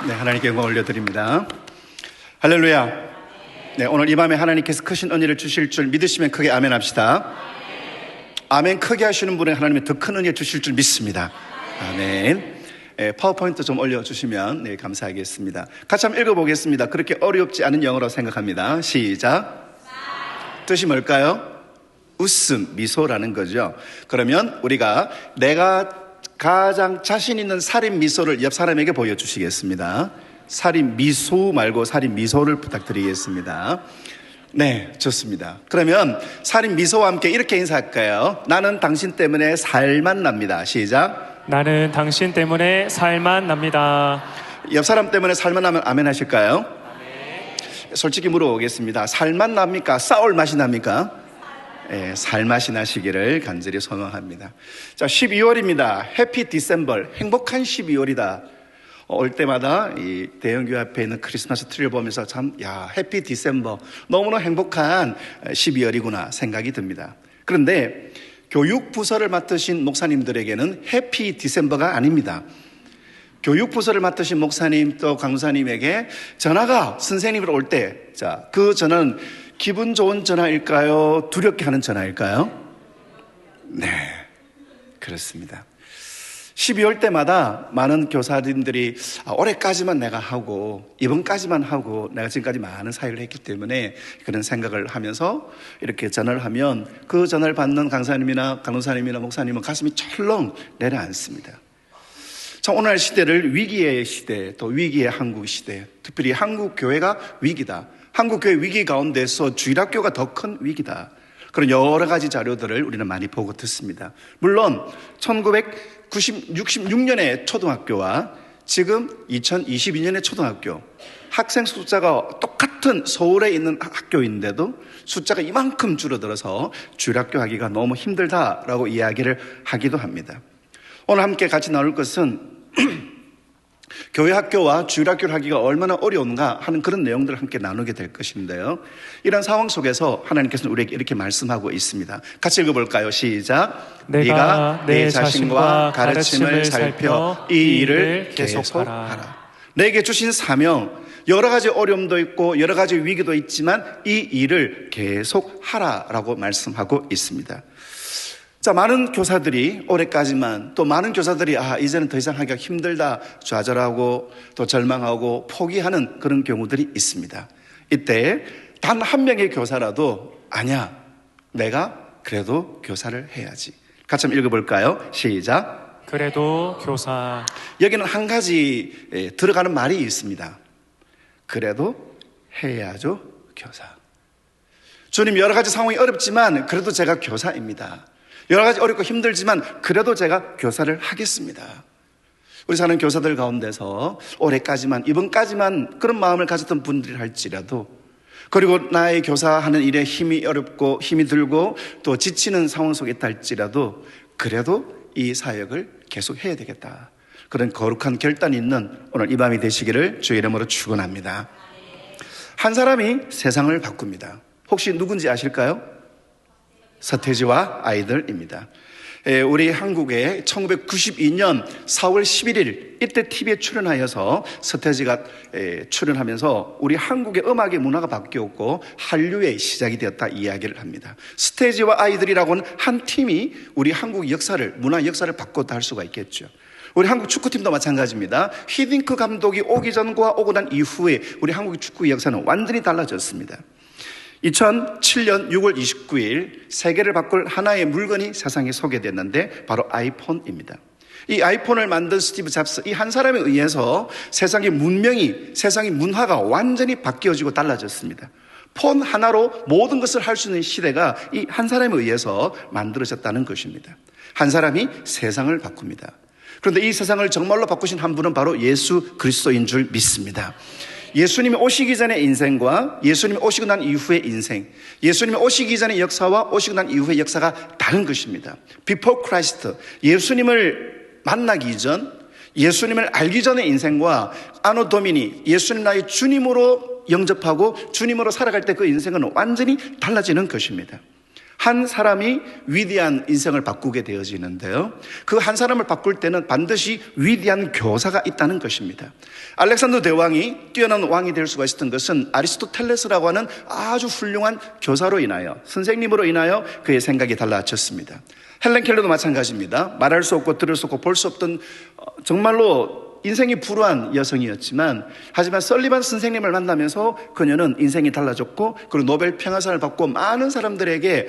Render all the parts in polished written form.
네, 하나님께 영광 올려드립니다. 할렐루야. 네, 오늘 이 밤에 하나님께서 크신 은혜를 주실 줄 믿으시면 크게 아멘 합시다. 아멘 크게 하시는 분은 하나님이 더 큰 은혜 주실 줄 믿습니다. 아멘. 파워포인트 좀 올려주시면 감사하겠습니다. 같이 한번 읽어보겠습니다. 그렇게 어렵지 않은 영어로 생각합니다. 시작. 뜻이 뭘까요? 웃음, 미소라는 거죠. 그러면 우리가 내가 가장 자신 있는 살인 미소를 옆 사람에게 보여주시겠습니다. 살인 미소 말고 살인 미소를 부탁드리겠습니다. 네, 좋습니다. 그러면 살인 미소와 함께 이렇게 인사할까요? 나는 당신 때문에 살만 납니다. 시작. 나는 당신 때문에 살만 납니다. 옆 사람 때문에 살만 나면 아멘 하실까요? 아멘. 솔직히 물어보겠습니다. 살만 납니까? 싸울 맛이 납니까? 네, 살맛이 나시기를 간절히 소망합니다. 자, 12월입니다. 해피 디셈버, 행복한 12월이다. 올 때마다 이 대형교회 앞에 있는 크리스마스 트리를 보면서 참, 해피 디셈버, 너무나 행복한 12월이구나 생각이 듭니다. 그런데 교육부서를 맡으신 목사님들에게는 해피 디셈버가 아닙니다. 교육부서를 맡으신 목사님 또 강사님에게 전화가 선생님으로 올 때, 그 전화는 기분 좋은 전화일까요? 두렵게 하는 전화일까요? 네, 그렇습니다. 12월 때마다 많은 교사님들이 올해까지만 내가 하고 이번까지만 하고 내가 지금까지 많은 사역을 했기 때문에 그런 생각을 하면서 이렇게 전화를 하면 그 전화를 받는 강사님이나 간호사님이나 목사님은 가슴이 철렁 내려앉습니다. 참 오늘 시대를 위기의 시대, 또 위기의 한국 시대, 특별히 한국 교회가 위기다. 한국 교회 위기 가운데서 주일학교가 더 큰 위기다. 그런 여러 가지 자료들을 우리는 많이 보고 듣습니다. 물론 1966년의 초등학교와 지금 2022년의 초등학교 학생 숫자가 똑같은 서울에 있는 학교인데도 숫자가 이만큼 줄어들어서 주일학교 하기가 너무 힘들다라고 이야기를 하기도 합니다. 오늘 함께 같이 나눌 것은 교회 학교와 주일학교를 하기가 얼마나 어려운가 하는 그런 내용들을 함께 나누게 될 것인데요. 이런 상황 속에서 하나님께서는 우리에게 이렇게 말씀하고 있습니다. 같이 읽어볼까요? 시작. 네가 내 자신과 가르침을 살펴 이 일을 계속하라. 내게 주신 사명, 여러 가지 어려움도 있고 여러 가지 위기도 있지만 이 일을 계속하라라고 말씀하고 있습니다. 자, 많은 교사들이 올해까지만, 또 많은 교사들이 이제는 더 이상 하기가 힘들다 좌절하고 또 절망하고 포기하는 그런 경우들이 있습니다. 이때 단 한 명의 교사라도 아니야, 내가 그래도 교사를 해야지. 같이 한번 읽어볼까요? 시작. 그래도 교사. 여기는 한 가지 들어가는 말이 있습니다. 그래도 해야죠, 교사. 주님, 여러 가지 상황이 어렵지만 그래도 제가 교사입니다. 여러 가지 어렵고 힘들지만 그래도 제가 교사를 하겠습니다. 우리 사는 교사들 가운데서 올해까지만, 이번까지만 그런 마음을 가졌던 분들이 할지라도, 그리고 나의 교사하는 일에 힘이 어렵고 힘이 들고 또 지치는 상황 속에 있다 할지라도 그래도 이 사역을 계속 해야 되겠다, 그런 거룩한 결단이 있는 오늘 이 밤이 되시기를 주의 이름으로 축원합니다. 한 사람이 세상을 바꿉니다. 혹시 누군지 아실까요? 서태지와 아이들입니다. 우리 한국에 1992년 4월 11일 이때 TV에 출연하여서 서태지가 출연하면서 우리 한국의 음악의 문화가 바뀌었고 한류의 시작이 되었다 이야기를 합니다. 서태지와 아이들이라고는 한 팀이 우리 한국 역사를, 문화 역사를 바꿨다 할 수가 있겠죠. 우리 한국 축구팀도 마찬가지입니다. 히딩크 감독이 오기 전과 오고 난 이후에 우리 한국 축구 역사는 완전히 달라졌습니다. 2007년 6월 29일 세계를 바꿀 하나의 물건이 세상에 소개됐는데 바로 아이폰입니다. 이 아이폰을 만든 스티브 잡스, 이 한 사람에 의해서 세상의 문명이, 세상의 문화가 완전히 바뀌어지고 달라졌습니다. 폰 하나로 모든 것을 할 수 있는 시대가 이 한 사람에 의해서 만들어졌다는 것입니다. 한 사람이 세상을 바꿉니다. 그런데 이 세상을 정말로 바꾸신 한 분은 바로 예수 그리스도인 줄 믿습니다. 예수님이 오시기 전의 인생과 예수님이 오시고 난 이후의 인생, 예수님이 오시기 전의 역사와 오시고 난 이후의 역사가 다른 것입니다. Before Christ, 예수님을 만나기 전, 예수님을 알기 전의 인생과 아노 도미니, 예수님 나의 주님으로 영접하고 주님으로 살아갈 때 그 인생은 완전히 달라지는 것입니다. 한 사람이 위대한 인생을 바꾸게 되어지는데요, 그 한 사람을 바꿀 때는 반드시 위대한 교사가 있다는 것입니다. 알렉산더 대왕이 뛰어난 왕이 될 수가 있었던 것은 아리스토텔레스라고 하는 아주 훌륭한 교사로 인하여, 선생님으로 인하여 그의 생각이 달라졌습니다. 헬렌 켈러도 마찬가지입니다. 말할 수 없고 들을 수 없고 볼 수 없던 정말로 인생이 불우한 여성이었지만, 하지만 설리반 선생님을 만나면서 그녀는 인생이 달라졌고, 그리고 노벨 평화상을 받고 많은 사람들에게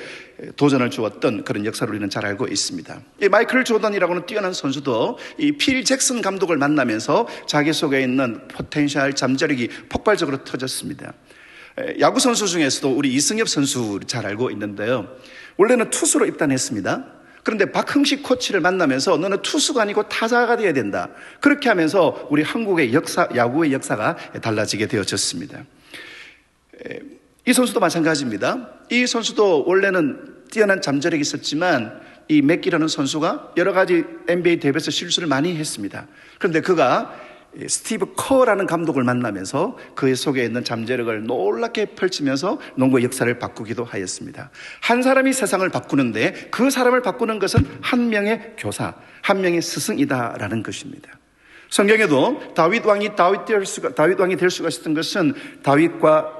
도전을 주었던 그런 역사를 우리는 잘 알고 있습니다. 이 마이클 조던이라고 하는 뛰어난 선수도 이 필 잭슨 감독을 만나면서 자기 속에 있는 포텐셜, 잠재력이 폭발적으로 터졌습니다. 야구 선수 중에서도 우리 이승엽 선수 잘 알고 있는데요, 원래는 투수로 입단했습니다. 그런데 박흥식 코치를 만나면서 너는 투수가 아니고 타자가 되어야 된다, 그렇게 하면서 우리 한국의 야구의 역사가 달라지게 되어졌습니다. 이 선수도 마찬가지입니다. 이 선수도 원래는 뛰어난 잠재력이 있었지만 이 맥기라는 선수가 여러 가지 NBA 대회에서 실수를 많이 했습니다. 그런데 그가 스티브 커라는 감독을 만나면서 그의 속에 있는 잠재력을 놀랍게 펼치면서 농구의 역사를 바꾸기도 하였습니다. 한 사람이 세상을 바꾸는데 그 사람을 바꾸는 것은 한 명의 교사, 한 명의 스승이다라는 것입니다. 성경에도 다윗 왕이 될 수가 있었던 것은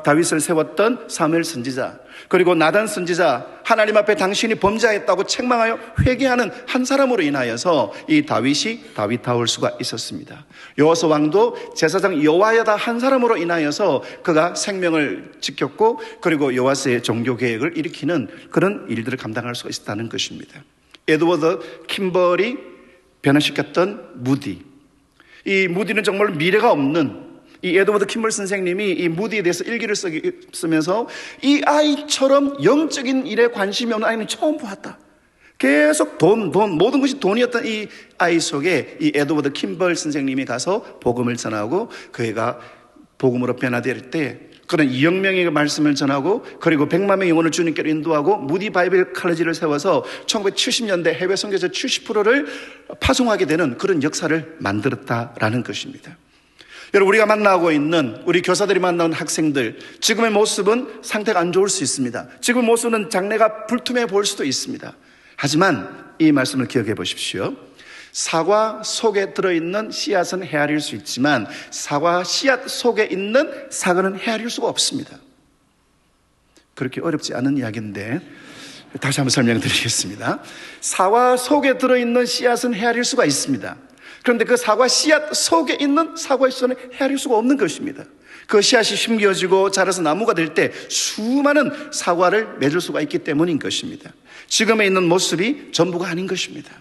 다윗을 세웠던 사무엘 선지자, 그리고 나단 선지자, 하나님 앞에 당신이 범죄하였다고 책망하여 회개하는 한 사람으로 인하여서 이 다윗이 다윗다울 수가 있었습니다. 여호와스 왕도 제사장 여호야다 한 사람으로 인하여서 그가 생명을 지켰고, 그리고 여호와스의 종교 계획을 일으키는 그런 일들을 감당할 수가 있었다는 것입니다. 에드워드 킴벌이 변화시켰던 무디, 이 무디는 정말 미래가 없는, 이 에드워드 킴벌 선생님이 이 무디에 대해서 일기를 쓰면서 이 아이처럼 영적인 일에 관심이 없는 아이는 처음 보았다. 계속 돈, 모든 것이 돈이었던 이 아이 속에 이 에드워드 킴벌 선생님이 가서 복음을 전하고, 그애가 복음으로 변화될 때 그런 2억 명에게 말씀을 전하고, 그리고 100만 명의 영혼을 주님께로 인도하고 무디 바이블 칼리지를 세워서 1970년대 해외 선교사 70%를 파송하게 되는 그런 역사를 만들었다라는 것입니다. 여러분, 우리가 만나고 있는 우리 교사들이 만나는 학생들, 지금의 모습은 상태가 안 좋을 수 있습니다. 지금의 모습은 장래가 불투명해 보일 수도 있습니다. 하지만 이 말씀을 기억해 보십시오. 사과 속에 들어있는 씨앗은 헤아릴 수 있지만 사과 씨앗 속에 있는 사과는 헤아릴 수가 없습니다. 그렇게 어렵지 않은 이야기인데 다시 한번 설명드리겠습니다. 사과 속에 들어있는 씨앗은 헤아릴 수가 있습니다. 그런데 그 사과 씨앗 속에 있는 사과의 씨앗은 헤아릴 수가 없는 것입니다. 그 씨앗이 심겨지고 자라서 나무가 될 때 수많은 사과를 맺을 수가 있기 때문인 것입니다. 지금에 있는 모습이 전부가 아닌 것입니다.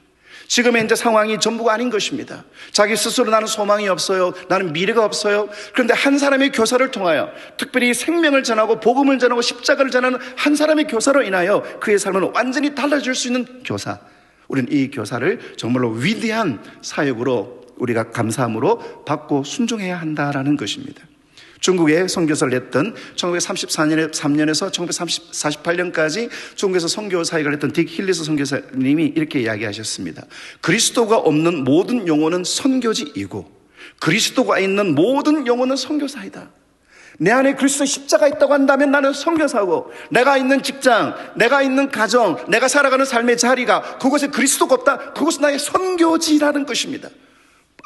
지금의 이제 상황이 전부가 아닌 것입니다. 자기 스스로 나는 소망이 없어요, 나는 미래가 없어요. 그런데 한 사람의 교사를 통하여, 특별히 생명을 전하고 복음을 전하고 십자가를 전하는 한 사람의 교사로 인하여 그의 삶은 완전히 달라질 수 있는 교사, 우리는 이 교사를 정말로 위대한 사역으로 우리가 감사함으로 받고 순종해야 한다라는 것입니다. 중국에 선교사를 했던 1934년에서 1948년까지 중국에서 선교 사역을 했던 딕 힐리스 선교사님이 이렇게 이야기하셨습니다. 그리스도가 없는 모든 영혼은 선교지이고 그리스도가 있는 모든 영혼은 선교사이다. 내 안에 그리스도의 십자가 있다고 한다면 나는 선교사고, 내가 있는 직장, 내가 있는 가정, 내가 살아가는 삶의 자리가 그곳에 그리스도가 없다, 그것은 나의 선교지라는 것입니다.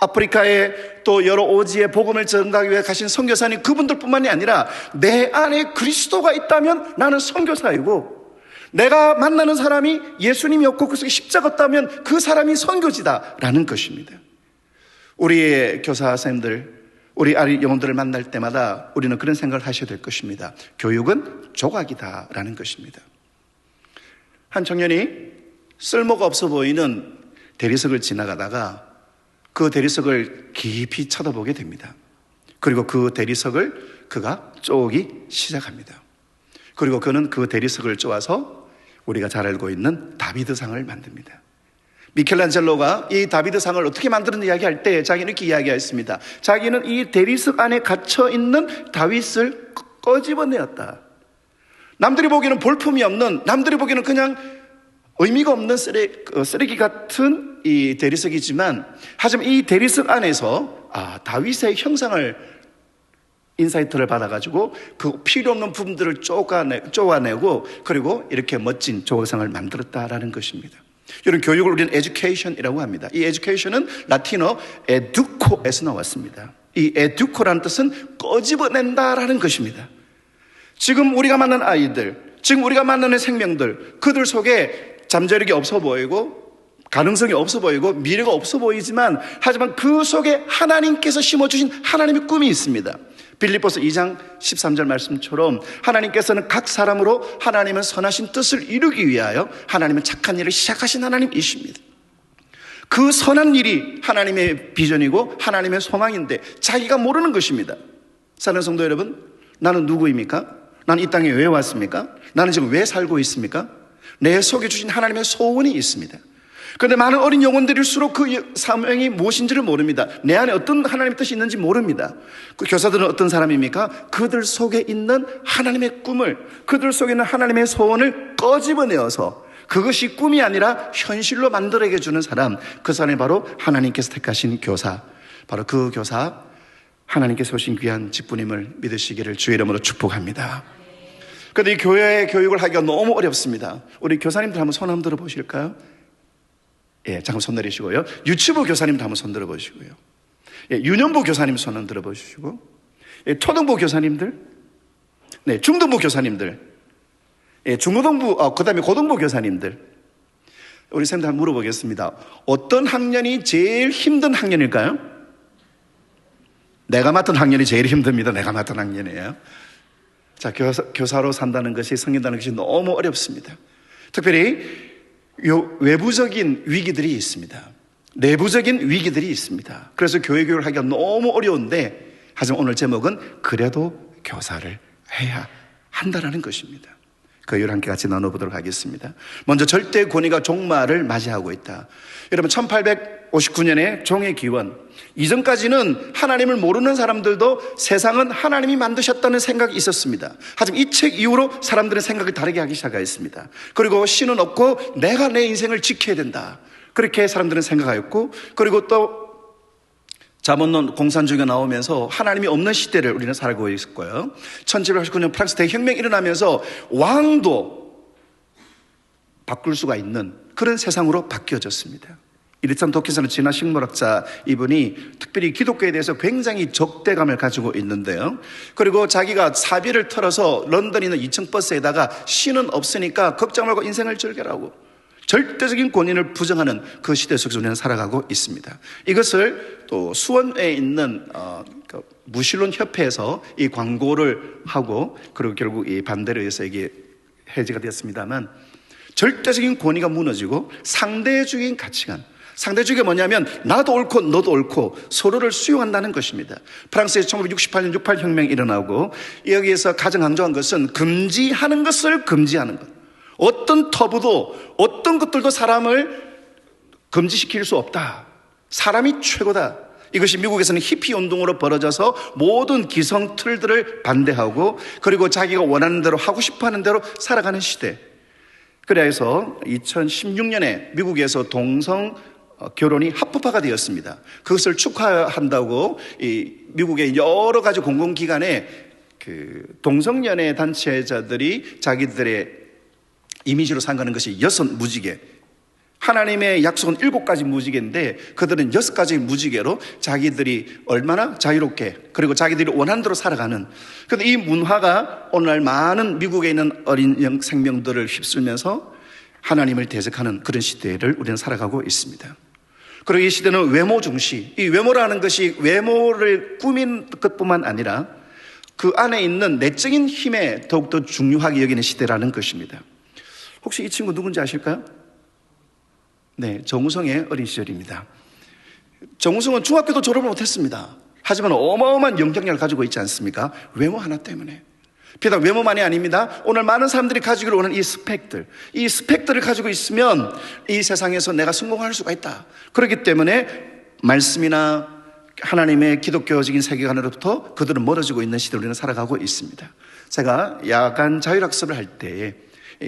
아프리카에 또 여러 오지에 복음을 전하기 위해 가신 선교사님, 그분들뿐만이 아니라 내 안에 그리스도가 있다면 나는 선교사이고, 내가 만나는 사람이 예수님이 없고 그 속에 십자가 없다면 그 사람이 선교지다라는 것입니다. 우리의 교사 선생님들, 우리 아이 영혼들을 만날 때마다 우리는 그런 생각을 하셔야 될 것입니다. 교육은 조각이다라는 것입니다. 한 청년이 쓸모가 없어 보이는 대리석을 지나가다가 그 대리석을 깊이 쳐다보게 됩니다. 그리고 그 대리석을 그가 쪼기 시작합니다. 그리고 그는 그 대리석을 쪼아서 우리가 잘 알고 있는 다비드상을 만듭니다. 미켈란젤로가 이 다비드상을 어떻게 만드는지 이야기할 때 자기는 이렇게 이야기했습니다. 자기는 이 대리석 안에 갇혀있는 다윗을 꺼집어내었다. 남들이 보기에는 볼품이 없는, 남들이 보기에는 그냥 의미가 없는 쓰레기 같은 이 대리석이지만, 하지만 이 대리석 안에서 다윗의 형상을 인사이트를 받아가지고 그 필요 없는 부분들을 쪼아내고 그리고 이렇게 멋진 조각상을 만들었다라는 것입니다. 이런 교육을 우리는 education이라고 합니다. 이 education은 라틴어 educo에서 나왔습니다. 이 educo라는 뜻은 꺼집어낸다라는 것입니다. 지금 우리가 만난 아이들, 지금 우리가 만나는 생명들, 그들 속에 잠재력이 없어 보이고 가능성이 없어 보이고 미래가 없어 보이지만 하지만 그 속에 하나님께서 심어주신 하나님의 꿈이 있습니다. 빌립보서 2장 13절 말씀처럼 하나님께서는 각 사람으로 하나님은 선하신 뜻을 이루기 위하여 하나님은 착한 일을 시작하신 하나님이십니다. 그 선한 일이 하나님의 비전이고 하나님의 소망인데 자기가 모르는 것입니다. 사랑하는 성도 여러분, 나는 누구입니까? 나는 이 땅에 왜 왔습니까? 나는 지금 왜 살고 있습니까? 내 속에 주신 하나님의 소원이 있습니다. 그런데 많은 어린 영혼들일수록 그 사명이 무엇인지를 모릅니다. 내 안에 어떤 하나님의 뜻이 있는지 모릅니다. 그 교사들은 어떤 사람입니까? 그들 속에 있는 하나님의 꿈을, 그들 속에 있는 하나님의 소원을 꺼집어내어서 그것이 꿈이 아니라 현실로 만들어게 주는 사람, 그 사람이 바로 하나님께서 택하신 교사, 바로 그 교사 하나님께서 오신 귀한 직분임을 믿으시기를 주의 이름으로 축복합니다. 그런데 이 교회의 교육을 하기가 너무 어렵습니다. 우리 교사님들 한번 손 한번 들어보실까요? 예, 잠깐 손 내리시고요. 유치부 교사님도 한번 손 들어보시고요. 예, 유년부 교사님 손 한번 들어보시고, 예, 초등부 교사님들, 네, 중등부 교사님들, 예, 중고등부, 그 다음에 고등부 교사님들. 우리 선생님들 한번 물어보겠습니다. 어떤 학년이 제일 힘든 학년일까요? 내가 맡은 학년이 제일 힘듭니다. 내가 맡은 학년이에요. 자, 교사로 산다는 것이, 섬긴다는 것이 너무 어렵습니다. 특별히 외부적인 위기들이 있습니다. 내부적인 위기들이 있습니다. 그래서 교회 교육을 하기가 너무 어려운데, 하지만 오늘 제목은 그래도 교사를 해야 한다라는 것입니다. 그 이유를 함께 같이 나눠보도록 하겠습니다. 먼저 절대 권위가 종말을 맞이하고 있다. 여러분 1859년에 종의 기원, 이전까지는 하나님을 모르는 사람들도 세상은 하나님이 만드셨다는 생각이 있었습니다. 하지만 이 책 이후로 사람들의 생각을 다르게 하기 시작했습니다. 그리고 신은 없고 내가 내 인생을 지켜야 된다, 그렇게 사람들은 생각하였고, 그리고 또 자본론 공산주의가 나오면서 하나님이 없는 시대를 우리는 살고 있었고요. 1789년 프랑스 대혁명이 일어나면서 왕도 바꿀 수가 있는 그런 세상으로 바뀌어졌습니다. 이리참 도킨스는 진화 식물학자, 이분이 특별히 기독교에 대해서 굉장히 적대감을 가지고 있는데요. 그리고 자기가 사비를 털어서 런던에 있는 2층 버스에다가 신은 없으니까 걱정 말고 인생을 즐겨라고, 절대적인 권위를 부정하는 그 시대 속에서 우리는 살아가고 있습니다. 이것을 또 수원에 있는 무신론 협회에서 이 광고를 하고, 그리고 결국 이 반대를 위해서 이게 해제가 되었습니다만, 절대적인 권위가 무너지고 상대주의인 가치관, 상대주의가 뭐냐면 나도 옳고 너도 옳고 서로를 수용한다는 것입니다. 프랑스에서 1968년 68 혁명이 일어나고, 여기에서 가장 강조한 것은 금지하는 것을 금지하는 것. 어떤 터부도 어떤 것들도 사람을 금지시킬 수 없다. 사람이 최고다. 이것이 미국에서는 히피 운동으로 벌어져서 모든 기성 틀들을 반대하고, 그리고 자기가 원하는 대로 하고 싶어하는 대로 살아가는 시대. 그래서 2016년에 미국에서 동성 결혼이 합법화가 되었습니다. 그것을 축하한다고 이 미국의 여러 가지 공공기관에 그 동성연애 단체자들이 자기들의 이미지로 삼가는 것이 6 무지개. 하나님의 약속은 7가지 무지개인데 그들은 6가지 무지개로 자기들이 얼마나 자유롭게, 그리고 자기들이 원하는 대로 살아가는. 그런데 이 문화가 오늘날 많은 미국에 있는 어린 생명들을 휩쓸면서 하나님을 대적하는 그런 시대를 우리는 살아가고 있습니다. 그리고 이 시대는 외모 중시, 이 외모라는 것이 외모를 꾸민 것뿐만 아니라 그 안에 있는 내적인 힘에 더욱더 중요하게 여기는 시대라는 것입니다. 혹시 이 친구 누군지 아실까요? 네, 정우성의 어린 시절입니다. 정우성은 중학교도 졸업을 못했습니다. 하지만 어마어마한 영향력을 가지고 있지 않습니까? 외모 하나 때문에. 비단 외모만이 아닙니다. 오늘 많은 사람들이 가지기를 원하는 이 스펙들을 가지고 있으면 이 세상에서 내가 성공할 수가 있다. 그렇기 때문에 말씀이나 하나님의 기독교적인 세계관으로부터 그들은 멀어지고 있는 시대를 우리는 살아가고 있습니다. 제가 야간 자율학습을 할 때에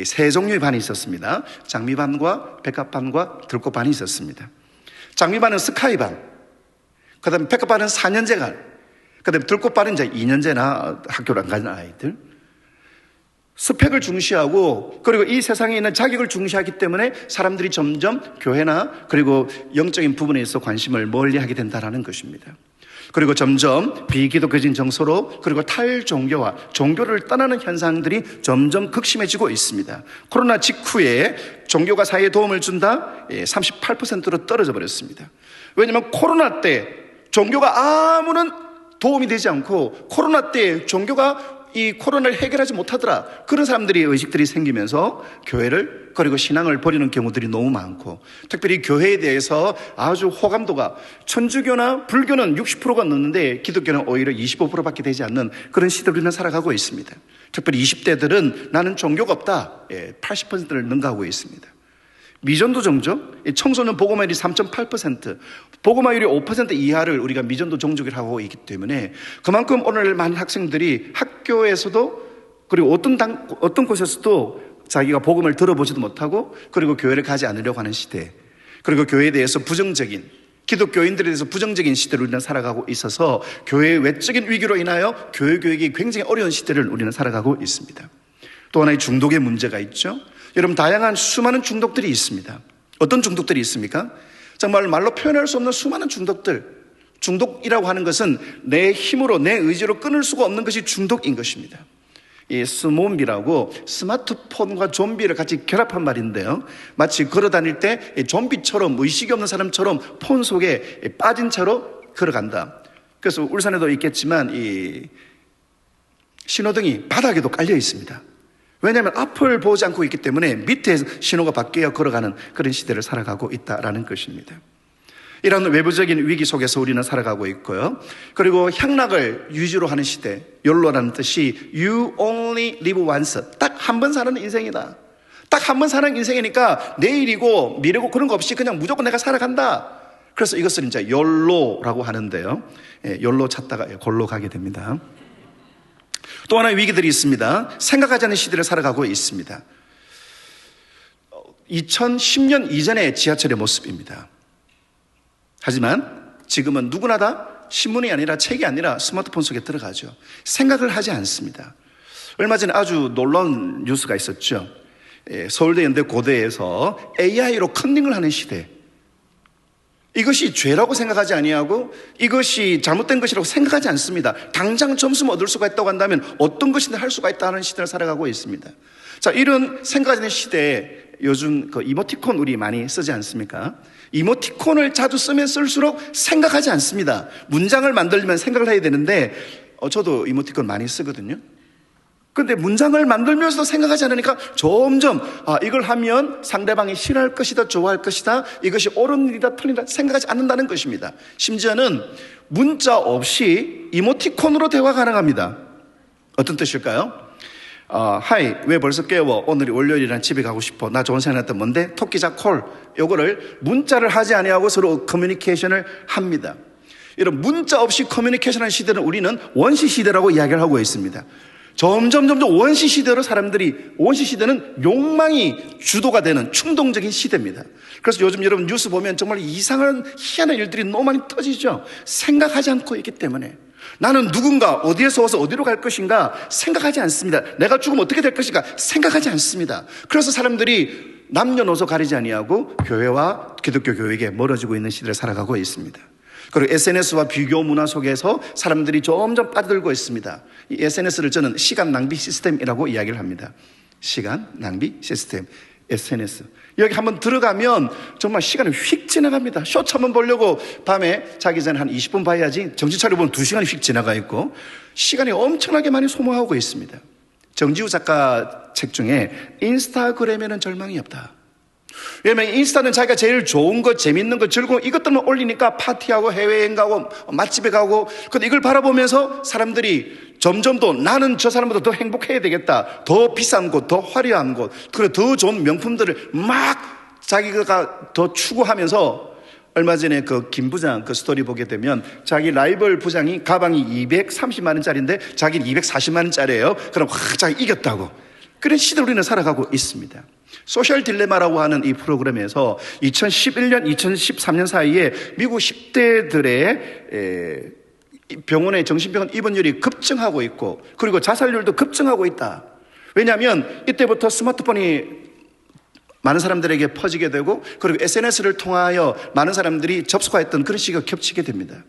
세 종류의 반이 있었습니다. 장미반과 백합반과 들꽃반이 있었습니다. 장미반은 스카이반, 그 다음에 백합반은 4년제간, 그다음에 들고 빠른 이제 2년제나 학교를 안 가는 아이들. 스펙을 중시하고 그리고 이 세상에 있는 자격을 중시하기 때문에 사람들이 점점 교회나 그리고 영적인 부분에 있어 관심을 멀리하게 된다는 것입니다. 그리고 점점 비기독교적인 정서로 그리고 탈종교와 종교를 떠나는 현상들이 점점 극심해지고 있습니다. 코로나 직후에 종교가 사회에 도움을 준다? 38%로 떨어져 버렸습니다. 왜냐하면 코로나 때 종교가 아무런 도움이 되지 않고 코로나 때 종교가 이 코로나를 해결하지 못하더라. 그런 사람들이 의식들이 생기면서 교회를 그리고 신앙을 버리는 경우들이 너무 많고 특별히 교회에 대해서 아주 호감도가 천주교나 불교는 60%가 넘는데 기독교는 오히려 25%밖에 되지 않는 그런 시대를 우리는 살아가고 있습니다. 특별히 20대들은 나는 종교가 없다. 80%를 능가하고 있습니다. 미전도 종족, 청소년 복음화율이 3.8%, 복음화율이 5% 이하를 우리가 미전도 종족이라고 하고 있기 때문에 그만큼 오늘 많은 학생들이 학교에서도 그리고 어떤 곳에서도 자기가 복음을 들어보지도 못하고 그리고 교회를 가지 않으려고 하는 시대, 그리고 교회에 대해서 부정적인 기독교인들에 대해서 부정적인 시대를 우리는 살아가고 있어서 교회의 외적인 위기로 인하여 교회 교육이 굉장히 어려운 시대를 우리는 살아가고 있습니다. 또 하나의 중독의 문제가 있죠. 여러분 다양한 수많은 중독들이 있습니다. 어떤 중독들이 있습니까? 정말 말로 표현할 수 없는 수많은 중독들. 중독이라고 하는 것은 내 힘으로 내 의지로 끊을 수가 없는 것이 중독인 것입니다. 이 스몬비라고 스마트폰과 좀비를 같이 결합한 말인데요, 마치 걸어다닐 때 좀비처럼 의식이 없는 사람처럼 폰 속에 빠진 채로 걸어간다. 그래서 울산에도 있겠지만 이 신호등이 바닥에도 깔려 있습니다. 왜냐하면 앞을 보지 않고 있기 때문에 밑에 신호가 바뀌어 걸어가는 그런 시대를 살아가고 있다라는 것입니다. 이런 외부적인 위기 속에서 우리는 살아가고 있고요. 그리고 향락을 유지로 하는 시대, 욜로라는 뜻이 You only live once. 딱 한 번 사는 인생이다. 딱 한 번 사는 인생이니까 내일이고 미래고 그런 거 없이 그냥 무조건 내가 살아간다. 그래서 이것을 이제 욜로라고 하는데요. 욜로 찾다가 골로 가게 됩니다. 또 하나의 위기들이 있습니다. 생각하지 않는 시대를 살아가고 있습니다. 2010년 이전의 지하철의 모습입니다. 하지만 지금은 누구나 다 신문이 아니라 책이 아니라 스마트폰 속에 들어가죠. 생각을 하지 않습니다. 얼마 전에 아주 놀라운 뉴스가 있었죠. 서울대 연대 고대에서 AI로 컨닝을 하는 시대. 이것이 죄라고 생각하지 아니하고 이것이 잘못된 것이라고 생각하지 않습니다. 당장 점수만 얻을 수가 있다고 한다면 어떤 것이든 할 수가 있다는 시대를 살아가고 있습니다. 자, 이런 생각하지 않는 시대에 요즘 그 이모티콘 우리 많이 쓰지 않습니까? 이모티콘을 자주 쓰면 쓸수록 생각하지 않습니다. 문장을 만들면 생각을 해야 되는데 저도 이모티콘 많이 쓰거든요. 근데 문장을 만들면서도 생각하지 않으니까 점점 이걸 하면 상대방이 싫어할 것이다, 좋아할 것이다, 이것이 옳은 일이다, 틀린 일이다 생각하지 않는다는 것입니다. 심지어는 문자 없이 이모티콘으로 대화 가능합니다. 어떤 뜻일까요? 하이, 왜 벌써 깨워? 오늘이 월요일이란 집에 가고 싶어. 나 좋은 생각 났다. 뭔데? 토끼자 콜. 요거를 문자를 하지 아니하고 서로 커뮤니케이션을 합니다. 이런 문자 없이 커뮤니케이션하는 시대는 우리는 원시 시대라고 이야기를 하고 있습니다. 점점 원시 시대로 원시 시대는 욕망이 주도가 되는 충동적인 시대입니다. 그래서 요즘 여러분 뉴스 보면 정말 이상한 희한한 일들이 너무 많이 터지죠. 생각하지 않고 있기 때문에. 나는 누군가 어디에서 와서 어디로 갈 것인가 생각하지 않습니다. 내가 죽으면 어떻게 될 것인가 생각하지 않습니다. 그래서 사람들이 남녀노소 가리지 아니하고 교회와 기독교 교육에 멀어지고 있는 시대를 살아가고 있습니다. 그리고 SNS와 비교 문화 속에서 사람들이 점점 빠져들고 있습니다. 이 SNS를 저는 시간 낭비 시스템이라고 이야기를 합니다. 시간 낭비 시스템, SNS. 여기 한번 들어가면 정말 시간이 휙 지나갑니다. 쇼츠 한번 보려고 밤에 자기 전에 한 20분 봐야지 정신 차려보면 2시간이 휙 지나가 있고 시간이 엄청나게 많이 소모하고 있습니다. 정지우 작가 책 중에 인스타그램에는 절망이 없다. 왜냐면 인스타는 자기가 제일 좋은 것, 재밌는 것, 즐거운 이것들만 올리니까 파티하고 해외여행 가고 맛집에 가고, 근데 이걸 바라보면서 사람들이 점점 더 나는 저 사람보다 더 행복해야 되겠다. 더 비싼 곳, 더 화려한 곳, 그리고 더 좋은 명품들을 막 자기가 더 추구하면서 얼마 전에 그 김 부장 그 스토리 보게 되면 자기 라이벌 부장이 가방이 230만 원짜리인데 자기는 240만 원짜리예요. 그럼 자기 이겼다고. 그런 시대를 우리는 살아가고 있습니다. 소셜 딜레마라고 하는 이 프로그램에서 2011년, 2013년 사이에 미국 10대들의 병원에 정신병원 입원율이 급증하고 있고, 그리고 자살률도 급증하고 있다. 왜냐하면 이때부터 스마트폰이 많은 사람들에게 퍼지게 되고, 그리고 SNS를 통하여 많은 사람들이 접속했던 그런 시기가 겹치게 됩니다.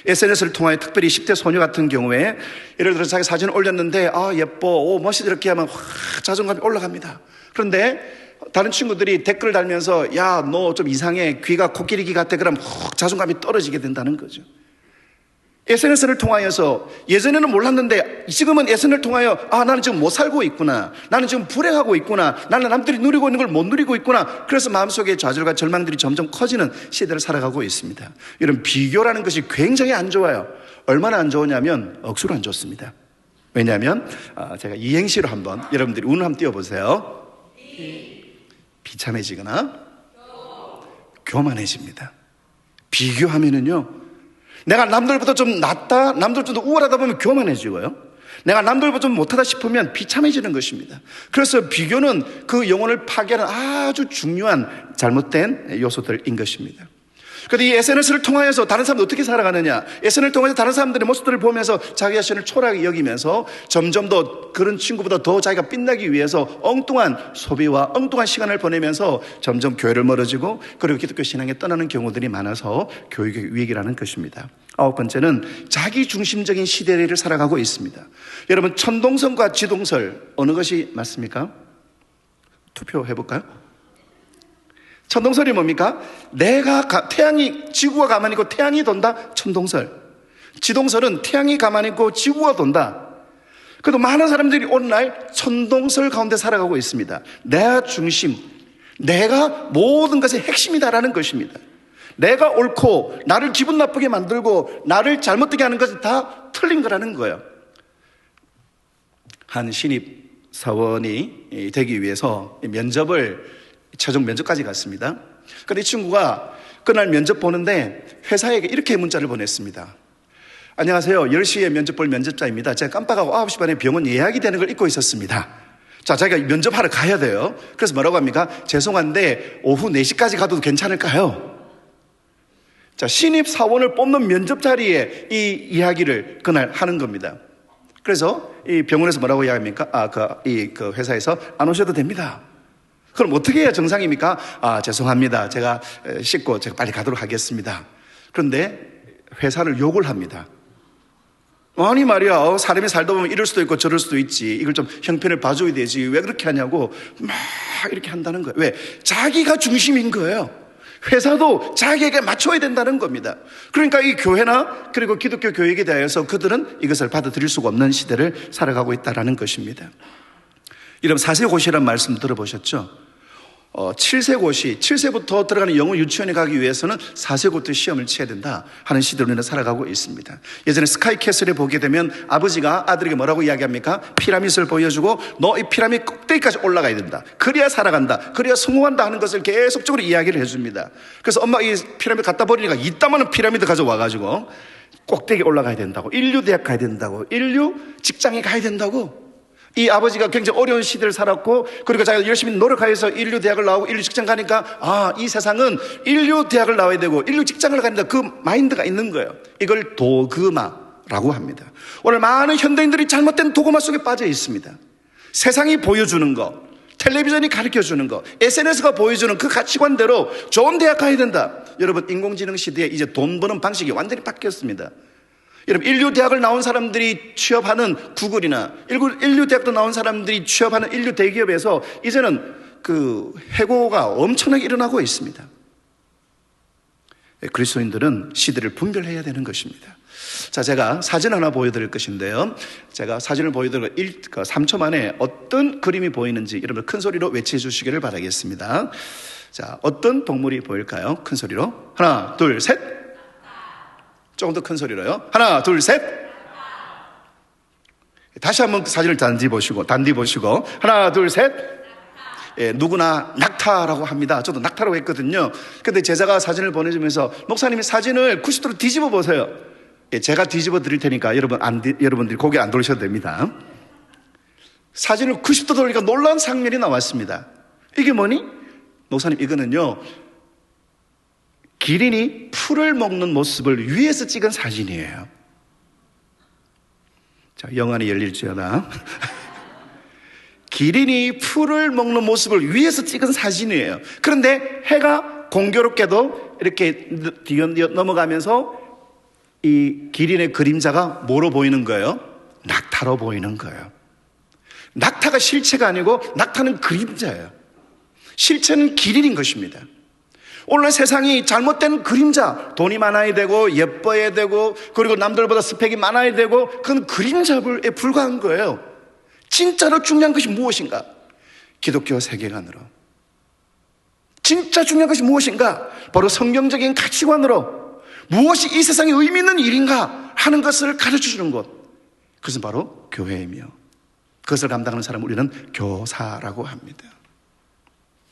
SNS를 통하여 특별히 10대 소녀 같은 경우에 예를 들어서 자기 사진을 올렸는데 예뻐, 오 멋있다 이렇게 하면 확 자존감이 올라갑니다. 그런데 다른 친구들이 댓글을 달면서 야, 너 좀 이상해, 귀가 코끼리 귀 같아, 그럼 확 자존감이 떨어지게 된다는 거죠. SNS를 통하여서, 예전에는 몰랐는데 지금은 SNS를 통하여 나는 지금 못 살고 있구나, 나는 지금 불행하고 있구나, 나는 남들이 누리고 있는 걸 못 누리고 있구나, 그래서 마음속에 좌절과 절망들이 점점 커지는 시대를 살아가고 있습니다. 이런 비교라는 것이 굉장히 안 좋아요. 얼마나 안 좋으냐면 억수로 안 좋습니다. 왜냐하면 제가 이행시로 한번, 여러분들이 운을 한번 띄워보세요. 비참해지거나 교만해집니다. 비교하면은요, 내가 남들보다 좀 낫다, 남들보다 좀 우월하다 보면 교만해지고요, 내가 남들보다 좀 못하다 싶으면 비참해지는 것입니다. 그래서 비교는 그 영혼을 파괴하는 아주 중요한 잘못된 요소들인 것입니다. 그런데 이 SNS를 통하여서 다른 사람들 어떻게 살아가느냐, SNS를 통해서 다른 사람들의 모습들을 보면서 자기 자신을 초라하게 여기면서 점점 더 그런 친구보다 더 자기가 빛나기 위해서 엉뚱한 소비와 엉뚱한 시간을 보내면서 점점 교회를 멀어지고, 그리고 기독교 신앙에 떠나는 경우들이 많아서 교육의 위기라는 것입니다. 9번째는 자기중심적인 시대를 살아가고 있습니다. 여러분, 천동설과 지동설 어느 것이 맞습니까? 투표해볼까요? 천동설이 뭡니까? 태양이, 지구가 가만히 있고 태양이 돈다, 천동설. 지동설은 태양이 가만히 있고 지구가 돈다. 그래도 많은 사람들이 오늘날 천동설 가운데 살아가고 있습니다. 내 중심, 내가 모든 것의 핵심이다라는 것입니다. 내가 옳고 나를 기분 나쁘게 만들고 나를 잘못되게 하는 것은 다 틀린 거라는 거예요. 한 신입사원이 되기 위해서 최종 면접까지 갔습니다. 그런데 이 친구가 그날 면접 보는데 회사에게 이렇게 문자를 보냈습니다. 안녕하세요, 10시에 면접 볼 면접자입니다. 제가 깜빡하고 9시 반에 병원 예약이 되는 걸 잊고 있었습니다. 자, 자기가 면접하러 가야 돼요. 그래서 뭐라고 합니까? 죄송한데 오후 4시까지 가도 괜찮을까요? 자, 신입사원을 뽑는 면접 자리에 이 이야기를 그날 하는 겁니다. 그래서 이 병원에서 뭐라고 이야기합니까? 그 회사에서 안 오셔도 됩니다. 그럼 어떻게 해야 정상입니까? 죄송합니다, 제가 씻고 제가 빨리 가도록 하겠습니다. 그런데 회사를 욕을 합니다. 아니 말이야, 사람이 살다 보면 이럴 수도 있고 저럴 수도 있지, 이걸 좀 형편을 봐줘야 되지, 왜 그렇게 하냐고 막 이렇게 한다는 거예요. 왜? 자기가 중심인 거예요. 회사도 자기에게 맞춰야 된다는 겁니다. 그러니까 이 교회나 그리고 기독교 교육에 대해서 그들은 이것을 받아들일 수가 없는 시대를 살아가고 있다는 것입니다. 여러분, 4세고시라는 말씀 들어보셨죠? 7세부터 들어가는 영어 유치원에 가기 위해서는 4세부터 시험을 치어야 된다 하는 시대로 우리는 살아가고 있습니다. 예전에 스카이캐슬에 보게 되면 아버지가 아들에게 뭐라고 이야기합니까? 피라밋을 보여주고 너 이 피라밋 꼭대기까지 올라가야 된다, 그래야 살아간다, 그래야 성공한다 하는 것을 계속적으로 이야기를 해줍니다. 그래서 엄마가 이 피라밋 갖다 버리니까 이따만한 피라밋 가져와가지고 꼭대기 올라가야 된다고, 인류대학 가야 된다고, 인류 직장에 가야 된다고. 이 아버지가 굉장히 어려운 시대를 살았고, 그리고 자기가 열심히 노력하여서 인류 대학을 나오고 인류 직장 가니까 이 세상은 인류 대학을 나와야 되고 인류 직장을 가야 된다, 그 마인드가 있는 거예요. 이걸 도그마라고 합니다. 오늘 많은 현대인들이 잘못된 도그마 속에 빠져 있습니다. 세상이 보여주는 거, 텔레비전이 가르쳐주는 거, SNS가 보여주는 그 가치관대로 좋은 대학 가야 된다. 여러분, 인공지능 시대에 이제 돈 버는 방식이 완전히 바뀌었습니다. 여러분, 인류대학을 나온 사람들이 취업하는 구글이나 인류대학도 나온 사람들이 취업하는 인류 대기업에서 이제는 그 해고가 엄청나게 일어나고 있습니다. 그리스도인들은 시대를 분별해야 되는 것입니다. 자, 제가 사진 하나 보여드릴 것인데요, 제가 사진을 보여드리고 3초 만에 어떤 그림이 보이는지 여러분 큰 소리로 외치해 주시기를 바라겠습니다. 자, 어떤 동물이 보일까요? 큰 소리로. 하나, 둘, 셋. 조금 더 큰 소리로요. 하나, 둘, 셋. 다시 한번 사진을 단디 보시고 하나, 둘, 셋. 누구나 낙타라고 합니다. 저도 낙타라고 했거든요. 근데 제자가 사진을 보내주면서 목사님이 사진을 90도로 뒤집어 보세요. 제가 뒤집어 드릴 테니까 여러분들이 고개 안 돌리셔도 됩니다. 사진을 90도 돌리니까 놀라운 장면이 나왔습니다. 이게 뭐니? 목사님, 이거는요, 기린이 풀을 먹는 모습을 위에서 찍은 사진이에요. 자, 영안이 열릴지어다. 기린이 풀을 먹는 모습을 위에서 찍은 사진이에요. 그런데 해가 공교롭게도 이렇게 뒤어 넘어가면서 이 기린의 그림자가 뭐로 보이는 거예요? 낙타로 보이는 거예요. 낙타가 실체가 아니고 낙타는 그림자예요. 실체는 기린인 것입니다. 오늘 세상이 잘못된 그림자, 돈이 많아야 되고 예뻐야 되고 그리고 남들보다 스펙이 많아야 되고 그건 그림자에 불과한 거예요. 진짜로 중요한 것이 무엇인가? 기독교 세계관으로. 진짜 중요한 것이 무엇인가? 바로 성경적인 가치관으로 무엇이 이 세상에 의미 있는 일인가 하는 것을 가르쳐주는 것, 그것은 바로 교회이며 그것을 감당하는 사람을 우리는 교사라고 합니다.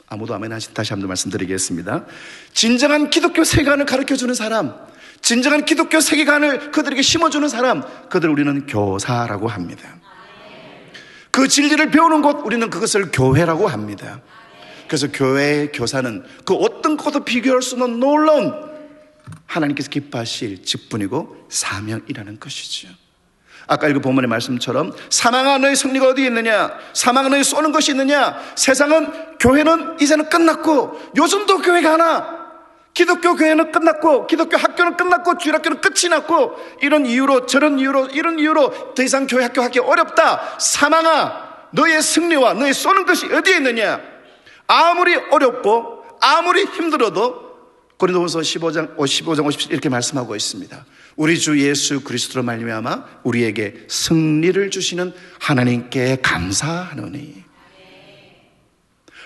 아무도 아멘 하신 다시 한번 말씀드리겠습니다. 진정한 기독교 세계관을 가르쳐주는 사람, 진정한 기독교 세계관을 그들에게 심어주는 사람, 그들을 우리는 교사라고 합니다. 그 진리를 배우는 곳, 우리는 그것을 교회라고 합니다. 그래서 교회의 교사는 그 어떤 것도 비교할 수 없는 놀라운 하나님께서 기뻐하실 직분이고 사명이라는 것이죠. 아까 읽은 본문의 말씀처럼 사망아 너의 승리가 어디에 있느냐, 사망아 너의 쏘는 것이 있느냐. 세상은, 교회는 이제는 끝났고, 요즘도 교회가 하나, 기독교 교회는 끝났고, 기독교 학교는 끝났고, 주일학교는 끝이 났고, 이런 이유로 저런 이유로 이런 이유로 더 이상 교회 학교 하기 어렵다. 사망아 너의 승리와 너의 쏘는 것이 어디에 있느냐. 아무리 어렵고 아무리 힘들어도 고린도후서 15장 57 이렇게 말씀하고 있습니다. 우리 주 예수 그리스도로 말미암아 우리에게 승리를 주시는 하나님께 감사하노니.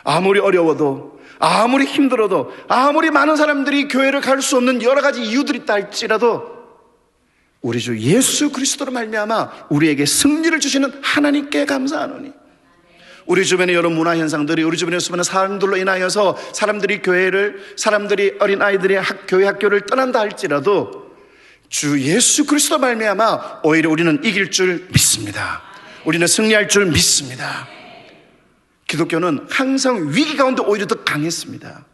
아무리 어려워도, 아무리 힘들어도, 아무리 많은 사람들이 교회를 갈 수 없는 여러 가지 이유들이 있다 할지라도 우리 주 예수 그리스도로 말미암아 우리에게 승리를 주시는 하나님께 감사하노니. 우리 주변의 여러 문화 현상들이, 우리 주변의 수많은 사람들로 인하여서 사람들이 어린아이들이 교회 학교를 떠난다 할지라도 주 예수 그리스도 말미암아 오히려 우리는 이길 줄 믿습니다. 우리는 승리할 줄 믿습니다. 기독교는 항상 위기 가운데 오히려 더 강했습니다.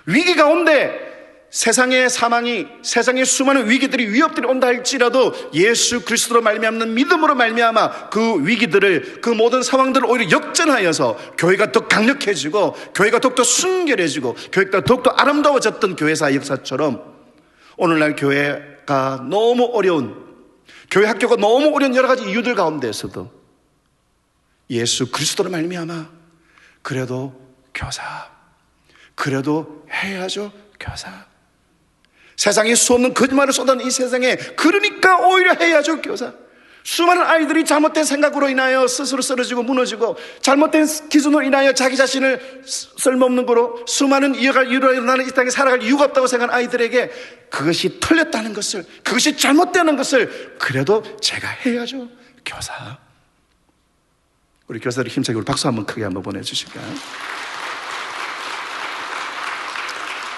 위기 가운데 세상의 사망이, 세상의 수많은 위기들이, 위협들이 온다 할지라도 예수 그리스도로 말미암는 믿음으로 말미암아 그 위기들을, 그 모든 상황들을 오히려 역전하여서 교회가 더 강력해지고 교회가 더욱더 순결해지고 교회가 더욱더 아름다워졌던 교회사 역사처럼 오늘날 교회가 너무 어려운, 교회 학교가 너무 어려운 여러 가지 이유들 가운데에서도 예수 그리스도로 말미암아 그래도 교사, 그래도 해야죠 교사. 세상에 수없는 거짓말을 쏟아낸 이 세상에 그러니까 오히려 해야죠 교사. 수많은 아이들이 잘못된 생각으로 인하여 스스로 쓰러지고 무너지고, 잘못된 기준으로 인하여 자기 자신을 쓸모없는 거로 수많은 이유로 나는 이 땅에 살아갈 이유가 없다고 생각하는 아이들에게 그것이 틀렸다는 것을, 그것이 잘못되는 것을 그래도 제가 해야죠 교사. 우리 교사들 힘차게 우리 박수 한번 크게 한번 보내주실까요?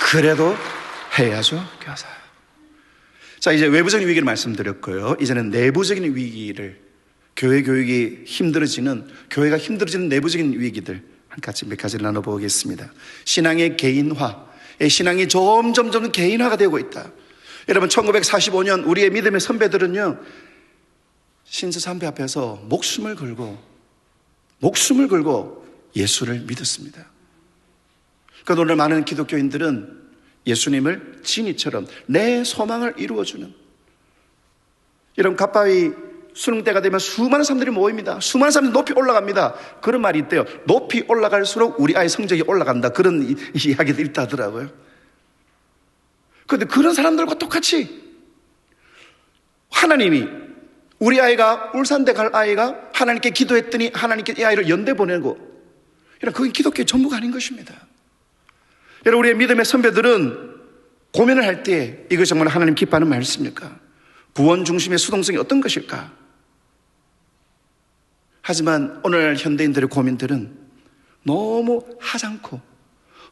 그래도 해야죠 교사. 자, 이제 외부적인 위기를 말씀드렸고요. 이제는 내부적인 위기를, 교회 교육이 힘들어지는, 교회가 힘들어지는 내부적인 위기들 몇 가지를 나눠보겠습니다. 신앙의 개인화, 신앙이 점점 개인화가 되고 있다. 여러분, 1945년 우리의 믿음의 선배들은요, 신수삼배 앞에서 목숨을 걸고 예수를 믿었습니다. 그러니까 오늘 많은 기독교인들은 예수님을 진이처럼 내 소망을 이루어주는, 여러분, 갓바위 수능 때가 되면 수많은 사람들이 모입니다. 수많은 사람들이 높이 올라갑니다. 그런 말이 있대요. 높이 올라갈수록 우리 아이 성적이 올라간다, 그런 이야기도 있다 하더라고요. 그런데 그런 사람들과 똑같이 하나님이, 우리 아이가 울산대 갈 아이가 하나님께 기도했더니 하나님께 이 아이를 연대 보내고, 그건 기독교의 전부가 아닌 것입니다. 여러분, 우리의 믿음의 선배들은 고민을 할 때 이거 정말 하나님 기뻐하는 말씀입니까? 구원 중심의 수동성이 어떤 것일까? 하지만 오늘 현대인들의 고민들은 너무 하찮고